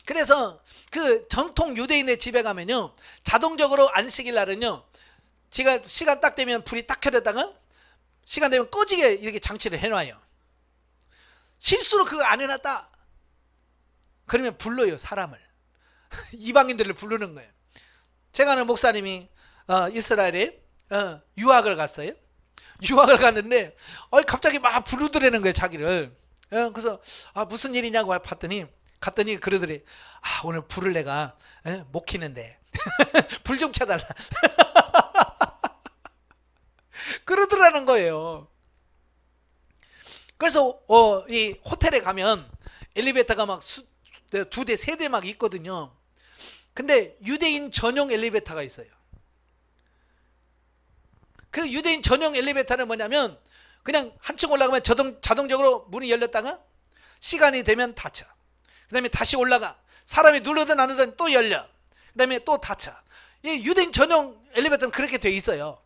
그래서 그 정통 유대인의 집에 가면요 자동적으로 안식일날은요 제가 시간 딱 되면 불이 딱 켜졌다가 시간 되면 꺼지게 이렇게 장치를 해놔요. 실수로 그거 안 해놨다 그러면 불러요 사람을. 이방인들을 부르는 거예요. 제가 아는 목사님이 이스라엘에 유학을 갔어요. 유학을 갔는데 갑자기 막 부르더라는 거예요 자기를. 그래서 무슨 일이냐고 봤더니 갔더니 그러더래. 오늘 불을 내가 못 켜는데 불 좀 켜달라. 그러더라는 거예요. 그래서 이 호텔에 가면 엘리베이터가 막 2대 3대 막 있거든요. 근데 유대인 전용 엘리베이터가 있어요. 그 유대인 전용 엘리베이터는 뭐냐면 그냥 한층 올라가면 자동적으로 문이 열렸다가 시간이 되면 닫혀. 그 다음에 다시 올라가. 사람이 누르든 안 누르든 또 열려. 그 다음에 또 닫혀. 이 유대인 전용 엘리베이터는 그렇게 돼 있어요.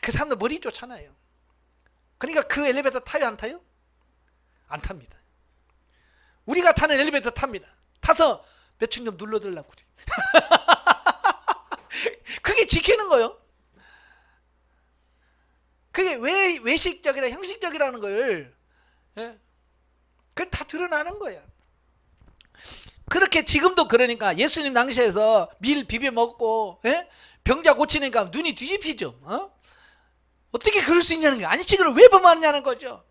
그 사람들 머리 좋잖아요. 그러니까 그 엘리베이터 타요, 안 타요? 안 탑니다. 우리가 타는 엘리베이터 탑니다. 타서 몇 층 좀 눌러달라고 그래. 그게 지키는 거예요. 그게 왜 외식적이라 형식적이라는 걸, 그걸 다 드러나는 거야. 그렇게 지금도 그러니까 예수님 당시에서 밀 비벼 먹고 병자 고치니까 눈이 뒤집히죠. 어떻게 그럴 수 있냐는 거야. 안식일을 왜 범하느냐는 거죠.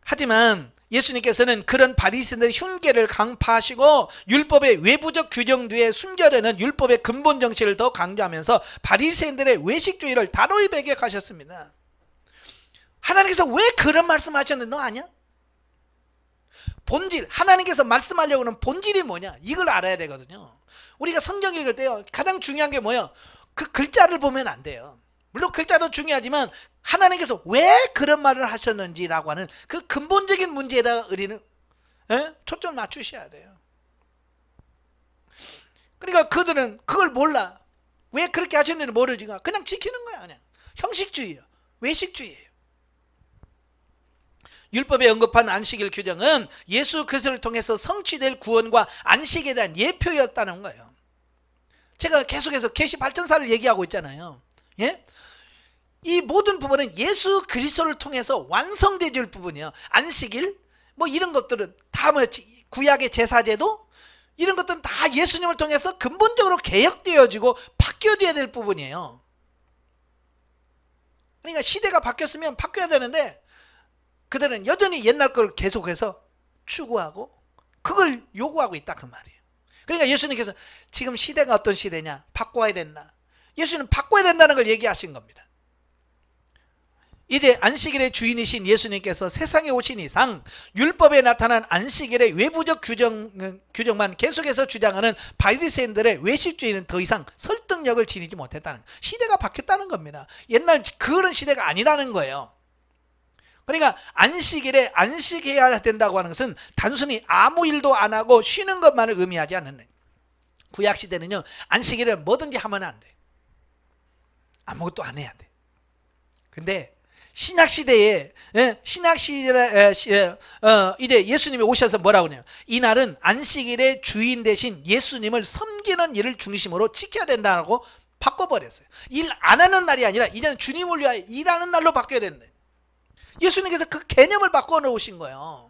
하지만 예수님께서는 그런 바리새인들의 흉계를 강파하시고 율법의 외부적 규정 뒤에 숨겨내는 율법의 근본 정신을 더 강조하면서 바리새인들의 외식주의를 단호히 배격하셨습니다. 하나님께서 왜 그런 말씀하셨는데 너 아냐? 본질, 하나님께서 말씀하려고 하는 본질이 뭐냐? 이걸 알아야 되거든요. 우리가 성경 읽을 때요, 가장 중요한 게 뭐예요? 그 글자를 보면 안 돼요. 물론 글자도 중요하지만 하나님께서 왜 그런 말을 하셨는지라고 하는 그 근본적인 문제에다가 우리는 초점을 맞추셔야 돼요. 그러니까 그들은 그걸 몰라. 왜 그렇게 하셨는지 모르지. 그냥 지키는 거야. 그냥 형식주의예요. 외식주의예요. 율법에 언급한 안식일 규정은 예수 그리스도를 통해서 성취될 구원과 안식에 대한 예표였다는 거예요. 제가 계속해서 계시 발전사를 얘기하고 있잖아요. 예? 이 모든 부분은 예수 그리스도를 통해서 완성되질 부분이에요. 안식일 뭐 이런 것들은 다 뭐 구약의 제사제도 이런 것들은 다 예수님을 통해서 근본적으로 개혁되어지고 바뀌어져야 될 부분이에요. 그러니까 시대가 바뀌었으면 바뀌어야 되는데 그들은 여전히 옛날 걸 계속해서 추구하고 그걸 요구하고 있다 그 말이에요. 그러니까 예수님께서 지금 시대가 어떤 시대냐, 바꿔야 된다. 예수님은 바꿔야 된다는 걸 얘기하신 겁니다. 이제 안식일의 주인이신 예수님께서 세상에 오신 이상 율법에 나타난 안식일의 외부적 규정만 계속해서 주장하는 바리새인들의 외식주의는 더 이상 설득력을 지니지 못했다는 거예요. 시대가 바뀌었다는 겁니다. 옛날 그런 시대가 아니라는 거예요. 그러니까 안식일에 안식해야 된다고 하는 것은 단순히 아무 일도 안 하고 쉬는 것만을 의미하지 않는 거예요. 구약시대는요, 안식일에 뭐든지 하면 안 돼. 아무것도 안 해야 돼. 근데 신약시대에 이제 예수님이 오셔서 뭐라고 하냐면 이날은 안식일의 주인 대신 예수님을 섬기는 일을 중심으로 지켜야 된다고 바꿔버렸어요. 일 안 하는 날이 아니라 이제는 주님을 위하여 일하는 날로 바뀌어야 된다. 예수님께서 그 개념을 바꿔놓으신 거예요.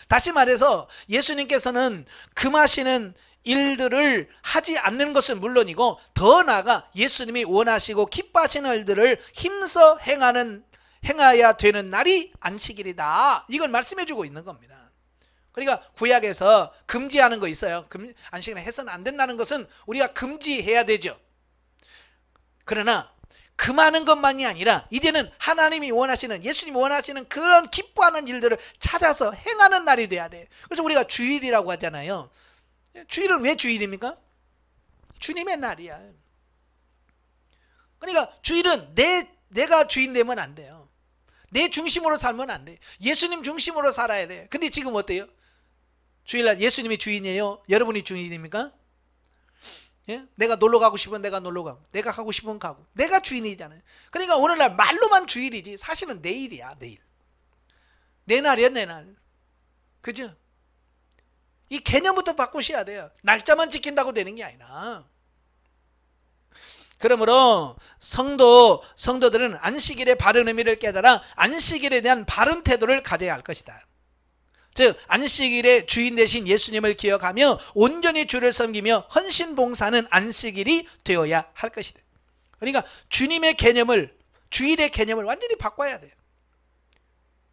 다시 말해서 예수님께서는 금하시는 일들을 하지 않는 것은 물론이고 더 나아가 예수님이 원하시고 기뻐하시는 일들을 힘써 행해야 되는 날이 안식일이다. 이걸 말씀해 주고 있는 겁니다. 그러니까 구약에서 금지하는 거 있어요. 안식일에 해서는 안 된다는 것은 우리가 금지해야 되죠. 그러나 금하는 것만이 아니라 이제는 하나님이 원하시는, 예수님이 원하시는 그런 기뻐하는 일들을 찾아서 행하는 날이 돼야 돼. 그래서 우리가 주일이라고 하잖아요. 주일은 왜 주일입니까? 주님의 날이야. 그러니까 주일은 내가 주인 되면 안 돼요. 내 중심으로 살면 안 돼. 예수님 중심으로 살아야 돼. 근데 지금 어때요? 주일날 예수님이 주인이에요? 여러분이 주인입니까? 예? 내가 놀러 가고 싶으면 내가 놀러 가고, 내가 가고 싶으면 가고, 내가 주인이잖아요. 그러니까 오늘날 말로만 주일이지 사실은 내일이야. 내일 내 날이야. 내 날. 그죠? 이 개념부터 바꾸셔야 돼요. 날짜만 지킨다고 되는 게 아니라. 그러므로 성도들은 안식일의 바른 의미를 깨달아 안식일에 대한 바른 태도를 가져야 할 것이다. 즉 안식일의 주인 되신 예수님을 기억하며 온전히 주를 섬기며 헌신 봉사하는 안식일이 되어야 할 것이다. 그러니까 주님의 개념을, 주일의 개념을 완전히 바꿔야 돼요.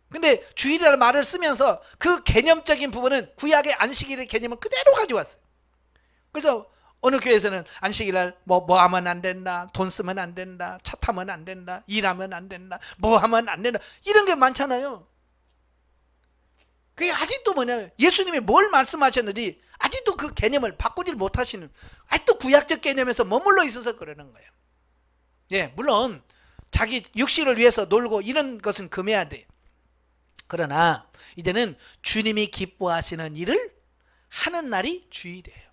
근데 주일이라는 말을 쓰면서 그 개념적인 부분은 구약의 안식일의 개념을 그대로 가져왔어요. 그래서 어느 교회에서는 안식일날 뭐 하면 안 된다, 돈 쓰면 안 된다, 차 타면 안 된다, 일하면 안 된다, 뭐 하면 안 된다, 이런 게 많잖아요. 그게 아직도 뭐냐, 예수님이 뭘 말씀하셨는지 아직도 그 개념을 바꾸질 못하시는, 아직도 구약적 개념에서 머물러 있어서 그러는 거예요. 예, 물론 자기 육신을 위해서 놀고 이런 것은 금해야 돼. 그러나 이제는 주님이 기뻐하시는 일을 하는 날이 주일이에요.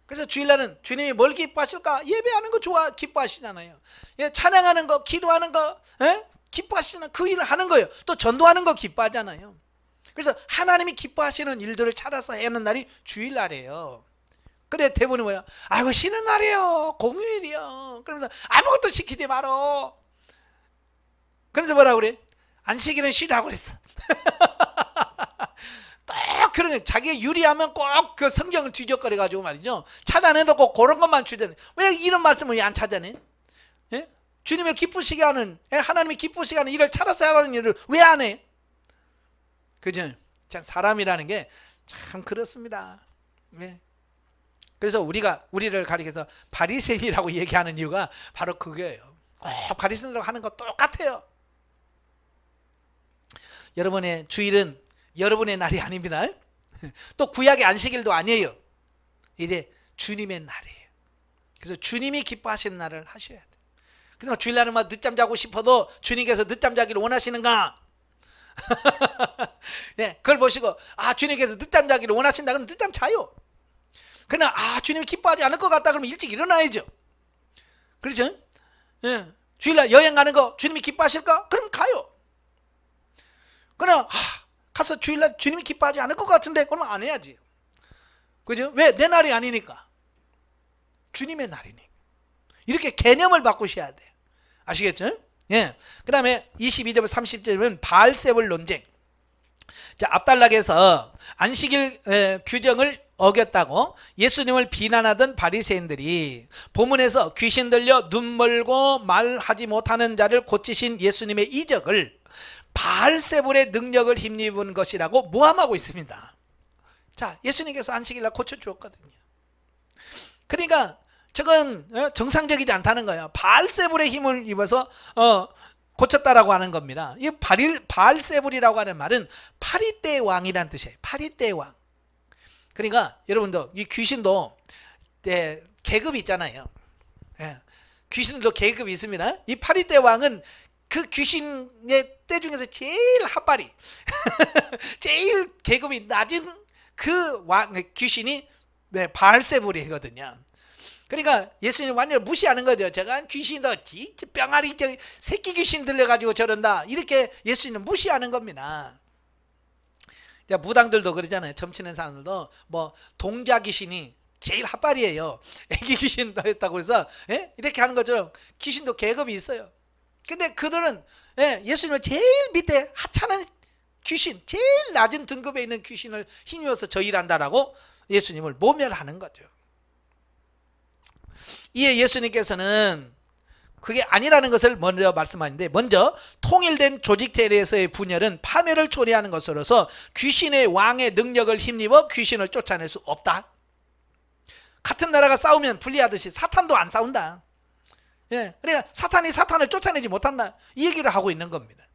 그래서 주일날은 주님이 뭘 기뻐하실까? 예배하는 거 기뻐하시잖아요. 예, 찬양하는 거, 기도하는 거, 기뻐하시는 그 일을 하는 거예요. 또 전도하는 거 기뻐하잖아요. 그래서 하나님이 기뻐하시는 일들을 찾아서 해야 하는 날이 주일날이에요. 근데 대부분이 뭐야? 아이고 쉬는 날이에요. 공휴일이요. 그러면서 아무것도 시키지 말어. 그러면서 뭐라고 그래? 안식일은 쉬라고 그랬어. 딱 그런 거, 자기가 유리하면 꼭 그 성경을 뒤적거려 가지고 말이죠, 찾아내도 꼭 그런 것만 주잖아요. 왜 이런 말씀을 왜 안 찾아내? 예? 주님을 기쁘시게 하는, 하나님이 기쁘시게 하는 일을 찾아서 하는 일을 왜 안 해? 그죠? 참 사람이라는 게 참 그렇습니다. 예. 그래서 우리를 가리켜서 바리새인이라고 얘기하는 이유가 바로 그거예요. 바리새인이라고 하는 거 똑같아요. 여러분의 주일은 여러분의 날이 아닙니다. 또 구약의 안식일도 아니에요. 이제 주님의 날이에요. 그래서 주님이 기뻐하시는 날을 하셔야 돼요. 그래서 주일날은 막 늦잠 자고 싶어도 주님께서 늦잠 자기를 원하시는가? 네, 그걸 보시고 주님께서 늦잠 자기를 원하신다 그러면 늦잠 자요. 그러나 주님이 기뻐하지 않을 것 같다 그러면 일찍 일어나야죠. 그렇죠? 예. 주일날 여행 가는 거 주님이 기뻐하실까? 그럼 가요. 그러나 가서 주일날 주님이 기뻐하지 않을 것 같은데 그러면 안 해야지. 그죠? 왜? 내 날이 아니니까. 주님의 날이니까. 이렇게 개념을 바꾸셔야 돼요. 아시겠죠? 예. 그 다음에 22절 30절은 바알세불 논쟁. 자, 압달락에서 안식일 규정을 어겼다고 예수님을 비난하던 바리새인들이 본문에서 귀신 들려 눈 멀고 말하지 못하는 자를 고치신 예수님의 이적을 바알세불의 능력을 힘입은 것이라고 모함하고 있습니다. 자, 예수님께서 안식일날 고쳐주었거든요. 그러니까 저건 정상적이지 않다는 거예요. 바알세불의 힘을 입어서 고쳤다라고 하는 겁니다. 이 바알세불이라고 하는 말은 파리떼의 왕이란 뜻이에요. 파리떼의 왕. 그러니까 여러분도 이 귀신도 계급이 있잖아요. 귀신도 계급이 있습니다. 이 파리떼 왕은 그 귀신의 때 중에서 제일 핫바리 제일 계급이 낮은 그 귀신이 바알세불이거든요. 그러니까 예수님 완전히 무시하는 거죠. 제가 귀신도 진짜 병아리 새끼 귀신 들려가지고 저런다, 이렇게 예수님은 무시하는 겁니다. 무당들도 그러잖아요. 점치는 사람들도 뭐 동자 귀신이 제일 핫발이에요. 애기 귀신 했다고 해서 이렇게 하는 것처럼 귀신도 계급이 있어요. 근데 그들은 예수님을 제일 밑에 하찮은 귀신, 제일 낮은 등급에 있는 귀신을 힘입어서 저 일한다라고 예수님을 모멸하는 거죠. 이에 예수님께서는 그게 아니라는 것을 먼저 말씀하는데, 먼저 통일된 조직체에 대해서의 분열은 파멸을 초래하는 것으로서 귀신의 왕의 능력을 힘입어 귀신을 쫓아낼 수 없다. 같은 나라가 싸우면 분리하듯이 사탄도 안 싸운다. 그러니까 사탄이 사탄을 쫓아내지 못한다, 이 얘기를 하고 있는 겁니다.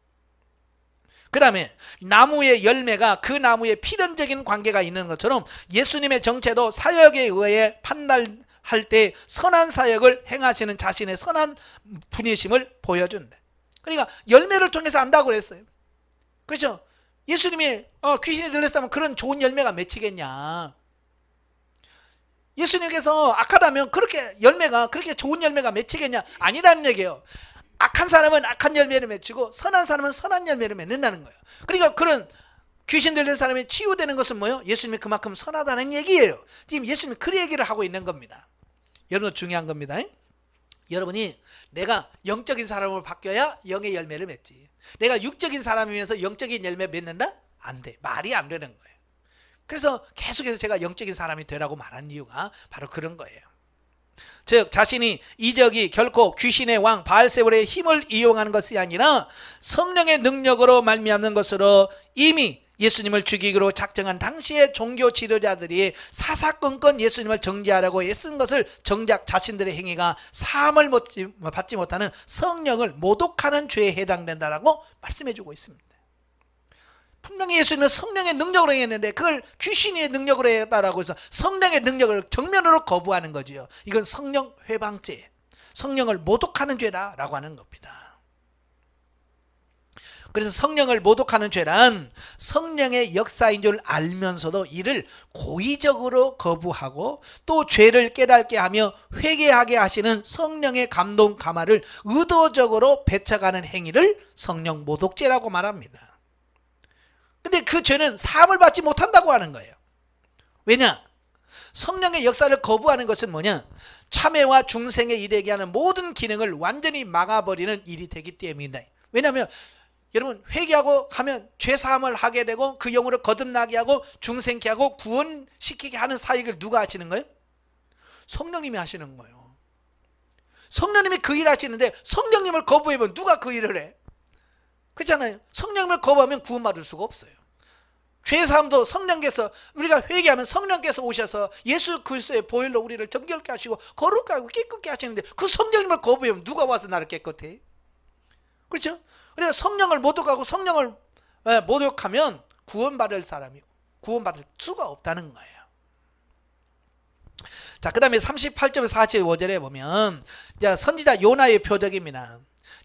그 다음에 나무의 열매가 그 나무에 필연적인 관계가 있는 것처럼 예수님의 정체도 사역에 의해 판단할 때 선한 사역을 행하시는 자신의 선한 분이심을 보여준다. 그러니까 열매를 통해서 안다고 그랬어요. 그렇죠? 예수님이 귀신이 들렸다면 그런 좋은 열매가 맺히겠냐? 예수님께서 악하다면 그렇게 좋은 열매가 맺히겠냐? 아니라는 얘기예요. 악한 사람은 악한 열매를 맺히고 선한 사람은 선한 열매를 맺는다는 거예요. 그러니까 그런 귀신 들린 사람이 치유되는 것은 뭐예요? 예수님이 그만큼 선하다는 얘기예요. 지금 예수님이 그 얘기를 하고 있는 겁니다. 여러분, 중요한 겁니다. 여러분이 내가 영적인 사람으로 바뀌어야 영의 열매를 맺지, 내가 육적인 사람이면서 영적인 열매 맺는다? 안 돼. 말이 안 되는 거예요. 그래서 계속해서 제가 영적인 사람이 되라고 말한 이유가 바로 그런 거예요. 즉 자신이 이적이 결코 귀신의 왕 바알세불의 힘을 이용하는 것이 아니라 성령의 능력으로 말미암는 것으로 이미 예수님을 죽이기로 작정한 당시의 종교 지도자들이 사사건건 예수님을 정죄하려고 애쓴 것을 정작 자신들의 행위가 사함을 받지 못하는 성령을 모독하는 죄에 해당된다라고 말씀해 주고 있습니다. 분명히 예수님은 성령의 능력으로 했는데 그걸 귀신의 능력으로 했다라고 해서 성령의 능력을 정면으로 거부하는 거지요. 이건 성령 회방죄. 성령을 모독하는 죄다라고 하는 겁니다. 그래서 성령을 모독하는 죄란 성령의 역사인 줄 알면서도 이를 고의적으로 거부하고 또 죄를 깨닫게 하며 회개하게 하시는 성령의 감동 감화를 의도적으로 뱉어가는 행위를 성령 모독죄라고 말합니다. 근데 그 죄는 사함을 받지 못한다고 하는 거예요. 왜냐? 성령의 역사를 거부하는 것은 뭐냐? 참회와 중생에 이르게 하는 모든 기능을 완전히 막아버리는 일이 되기 때문이다. 왜냐하면 여러분 회개하고 하면 죄사함을 하게 되고 그 영으로 거듭나게 하고 중생케 하고 구원시키게 하는 사역을 누가 하시는 거예요? 성령님이 하시는 거예요. 성령님이 그 일 하시는데 성령님을 거부해보면 누가 그 일을 해? 그렇잖아요. 성령님을 거부하면 구원받을 수가 없어요. 죄사함도 성령께서, 우리가 회개하면 성령께서 오셔서 예수 그리스도의 보혈로 우리를 정결케 하시고 거룩하게 하고 깨끗게 하시는데 그 성령님을 거부하면 누가 와서 나를 깨끗해? 해? 그렇죠? 그래서 성령을 모독하고 성령을 모독하면 구원받을 사람이 구원받을 수가 없다는 거예요. 자, 그 다음에 38절 45절에 보면 선지자 요나의 표적입니다.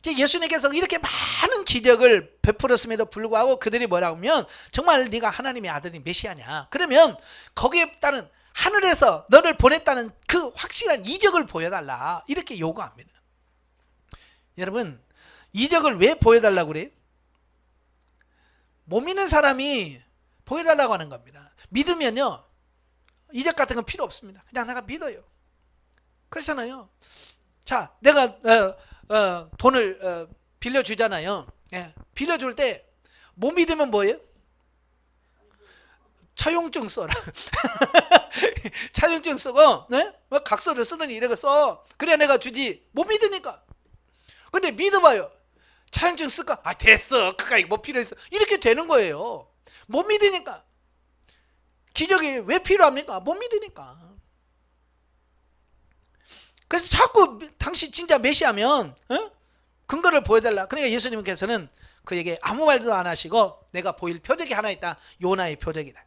예수님께서 이렇게 많은 기적을 베풀었음에도 불구하고 그들이 뭐라고 하면 정말 네가 하나님의 아들이 메시아냐, 그러면 거기에 따른 하늘에서 너를 보냈다는 그 확실한 이적을 보여달라, 이렇게 요구합니다. 여러분, 이적을 왜 보여달라고 그래요? 못 믿는 사람이 보여달라고 하는 겁니다. 믿으면요 이적 같은 건 필요 없습니다. 그냥 내가 믿어요. 그렇잖아요. 자, 내가 돈을 빌려주잖아요. 빌려줄 때 못 믿으면 뭐예요? 차용증 써라. 차용증 쓰고 각서를 쓰더니 이렇게 써. 그래야 내가 주지. 못 믿으니까. 근데 믿어봐요. 차용증 쓸까? 아, 됐어. 그까이 뭐 필요했어. 이렇게 되는 거예요. 못 믿으니까. 기적이 왜 필요합니까? 못 믿으니까. 그래서 자꾸 당신 진짜 메시아면 근거를 보여달라. 그러니까 예수님께서는 그에게 아무 말도 안 하시고 내가 보일 표적이 하나 있다. 요나의 표적이다.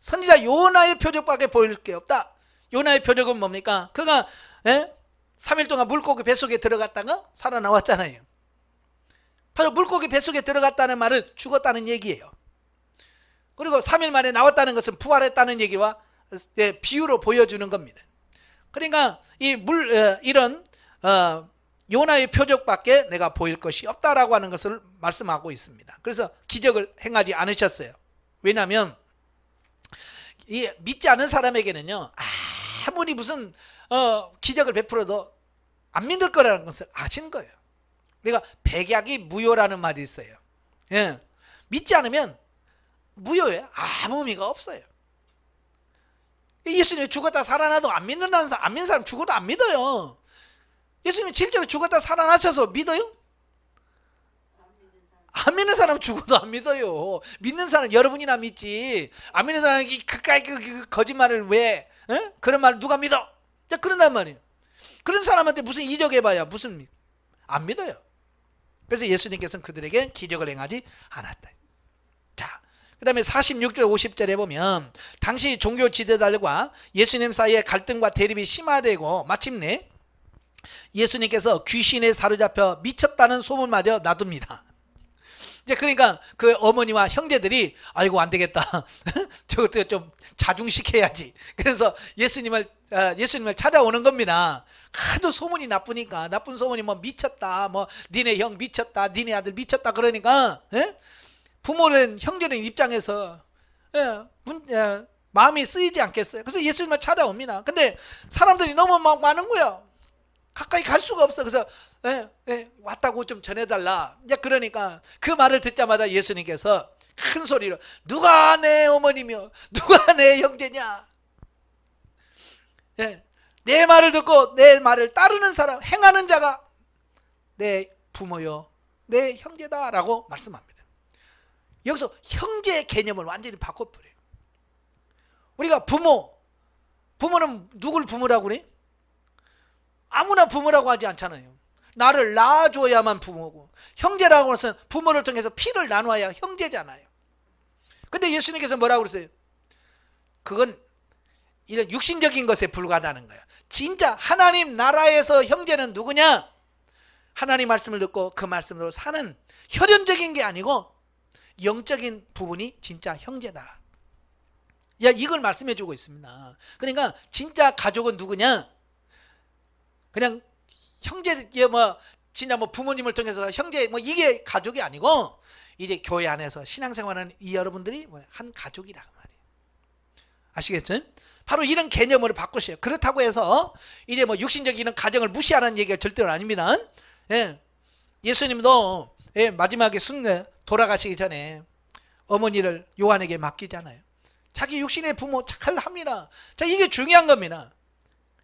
선지자 요나의 표적밖에 보일 게 없다. 요나의 표적은 뭡니까? 그가 3일 동안 물고기 뱃속에 들어갔다가 살아나왔잖아요. 바로 물고기 뱃속에 들어갔다는 말은 죽었다는 얘기예요. 그리고 3일 만에 나왔다는 것은 부활했다는 얘기와 비유로 보여주는 겁니다. 그러니까 이런 요나의 표적밖에 내가 보일 것이 없다라고 하는 것을 말씀하고 있습니다. 그래서 기적을 행하지 않으셨어요. 왜냐하면 이 믿지 않은 사람에게는요 아무리 무슨 기적을 베풀어도 안 믿을 거라는 것을 아시는 거예요. 우리가 백약이 무효라는 말이 있어요. 믿지 않으면 무효예요. 아무 의미가 없어요. 예수님이 죽었다 살아나도 안 믿는 사람 죽어도 안 믿어요. 예수님이 실제로 죽었다 살아나셔서 믿어요? 안 믿는 사람은 죽어도 안 믿어요. 믿는 사람 여러분이나 믿지. 안 믿는 사람이 그까이 그 거짓말을 왜 그런 말 누가 믿어? 그런단 말이에요. 그런 사람한테 무슨 이적 해봐야 무슨 안 믿어요. 그래서 예수님께서는 그들에게 기적을 행하지 않았다. 자, 그 다음에 46절 50절에 보면 당시 종교 지도자들과 예수님 사이에 갈등과 대립이 심화되고 마침내 예수님께서 귀신에 사로잡혀 미쳤다는 소문마저 나둡니다. 이제 그러니까 그 어머니와 형제들이 아이고 안 되겠다. 저것도 좀 자중시켜야지. 그래서 예수님을 찾아오는 겁니다. 하도 소문이 나쁘니까, 나쁜 소문이 뭐 미쳤다, 뭐 니네 형 미쳤다, 니네 아들 미쳤다 그러니까 부모는 형제는 입장에서 마음이 쓰이지 않겠어요. 그래서 예수님을 찾아옵니다. 근데 사람들이 너무 막 많은 거야. 가까이 갈 수가 없어. 그래서 왔다고 좀 전해달라. 이제 그러니까 그 말을 듣자마자 예수님께서 큰 소리로 누가 내 어머니며 누가 내 형제냐. 내 말을 듣고 내 말을 따르는 사람, 행하는 자가 내 부모요 내 형제다라고 말씀합니다. 여기서 형제 개념을 완전히 바꿔버려요. 우리가 부모는 누굴 부모라고 그래? 아무나 부모라고 하지 않잖아요. 나를 낳아줘야만 부모고, 형제라고 해서 부모를 통해서 피를 나눠야 형제잖아요. 근데 예수님께서 뭐라고 그랬어요? 그건 이런 육신적인 것에 불과하다는 거예요. 진짜 하나님 나라에서 형제는 누구냐? 하나님 말씀을 듣고 그 말씀으로 사는 혈연적인 게 아니고 영적인 부분이 진짜 형제다. 이걸 말씀해 주고 있습니다. 그러니까 진짜 가족은 누구냐? 그냥 형제, 진짜 부모님을 통해서 형제, 이게 가족이 아니고, 이제 교회 안에서 신앙생활하는 이 여러분들이 한 가족이라고 말이에요. 아시겠죠? 바로 이런 개념으로 바꾸셔요. 그렇다고 해서 이제 육신적인 가정을 무시하는 얘기가 절대로 아닙니다. 예. 예수님도 마지막에 돌아가시기 전에 어머니를 요한에게 맡기잖아요. 자기 육신의 부모 잘 합니다. 자, 이게 중요한 겁니다.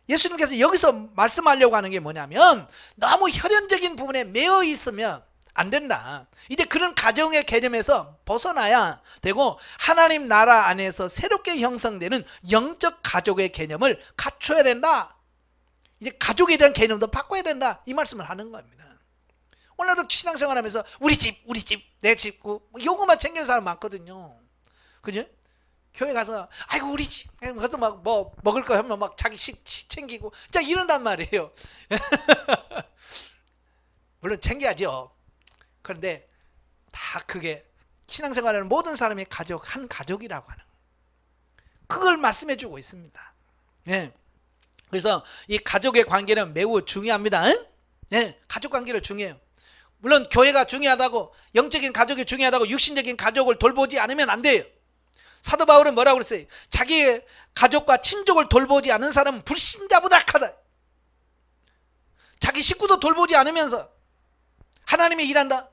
예수님께서 여기서 말씀하려고 하는 게 뭐냐면 너무 혈연적인 부분에 매여 있으면 안 된다. 이제 그런 가정의 개념에서 벗어나야 되고 하나님 나라 안에서 새롭게 형성되는 영적 가족의 개념을 갖춰야 된다. 이제 가족에 대한 개념도 바꿔야 된다. 이 말씀을 하는 겁니다. 오늘도 신앙생활하면서 우리 집, 내 집구 요거만 챙기는 사람 많거든요. 그죠? 교회 가서 아이고 우리 집 가서 먹을 거 하면 자기 식 챙기고 자 이런단 말이에요. 물론 챙겨야죠. 그런데 다 그게 신앙생활하는 모든 사람의 가족, 한 가족이라고 하는 그걸 말씀해 주고 있습니다. 예. 그래서 이 가족의 관계는 매우 중요합니다. 예. 가족 관계를 중요해요. 물론 교회가 중요하다고, 영적인 가족이 중요하다고 육신적인 가족을 돌보지 않으면 안 돼요. 사도 바울은 뭐라고 그랬어요? 자기의 가족과 친족을 돌보지 않은 사람은 불신자보다 악하다. 자기 식구도 돌보지 않으면서 하나님이 일한다?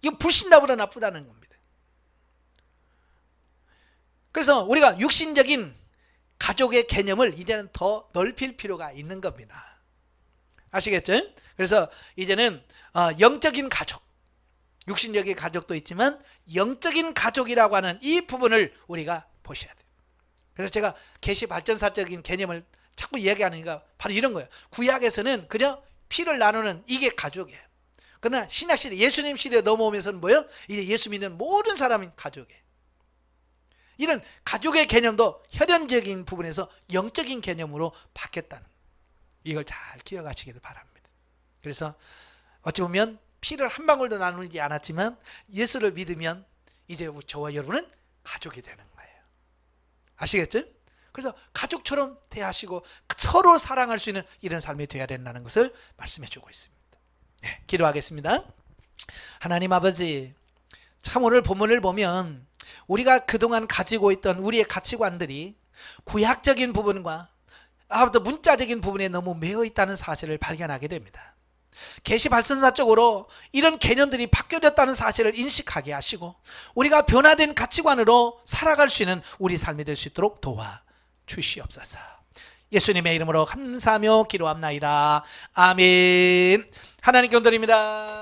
이거 불신자보다 나쁘다는 겁니다. 그래서 우리가 육신적인 가족의 개념을 이제는 더 넓힐 필요가 있는 겁니다. 아시겠죠? 그래서 이제는 영적인 가족, 육신적인 가족도 있지만 영적인 가족이라고 하는 이 부분을 우리가 보셔야 돼요. 그래서 제가 계시 발전사적인 개념을 자꾸 이야기하니까 바로 이런 거예요. 구약에서는 그저 피를 나누는 이게 가족이에요. 그러나 신약시대, 예수님 시대에 넘어오면서는 뭐예요? 이제 예수 믿는 모든 사람이 가족이에요. 이런 가족의 개념도 혈연적인 부분에서 영적인 개념으로 바뀌었다는 이걸 잘 기억하시기를 바랍니다. 그래서 어찌 보면 피를 한 방울도 나누지 않았지만 예수를 믿으면 이제 저와 여러분은 가족이 되는 거예요. 아시겠죠? 그래서 가족처럼 대하시고 서로 사랑할 수 있는 이런 삶이 되어야 된다는 것을 말씀해 주고 있습니다. 네, 기도하겠습니다. 하나님 아버지, 참 오늘 본문을 보면 우리가 그동안 가지고 있던 우리의 가치관들이 구약적인 부분과 또 문자적인 부분에 너무 매여 있다는 사실을 발견하게 됩니다. 계시 발전사적으로 이런 개념들이 바뀌어졌다는 사실을 인식하게 하시고 우리가 변화된 가치관으로 살아갈 수 있는 우리 삶이 될 수 있도록 도와주시옵소서. 예수님의 이름으로 감사하며 기도합나이다. 아멘. 하나님께 온전입니다.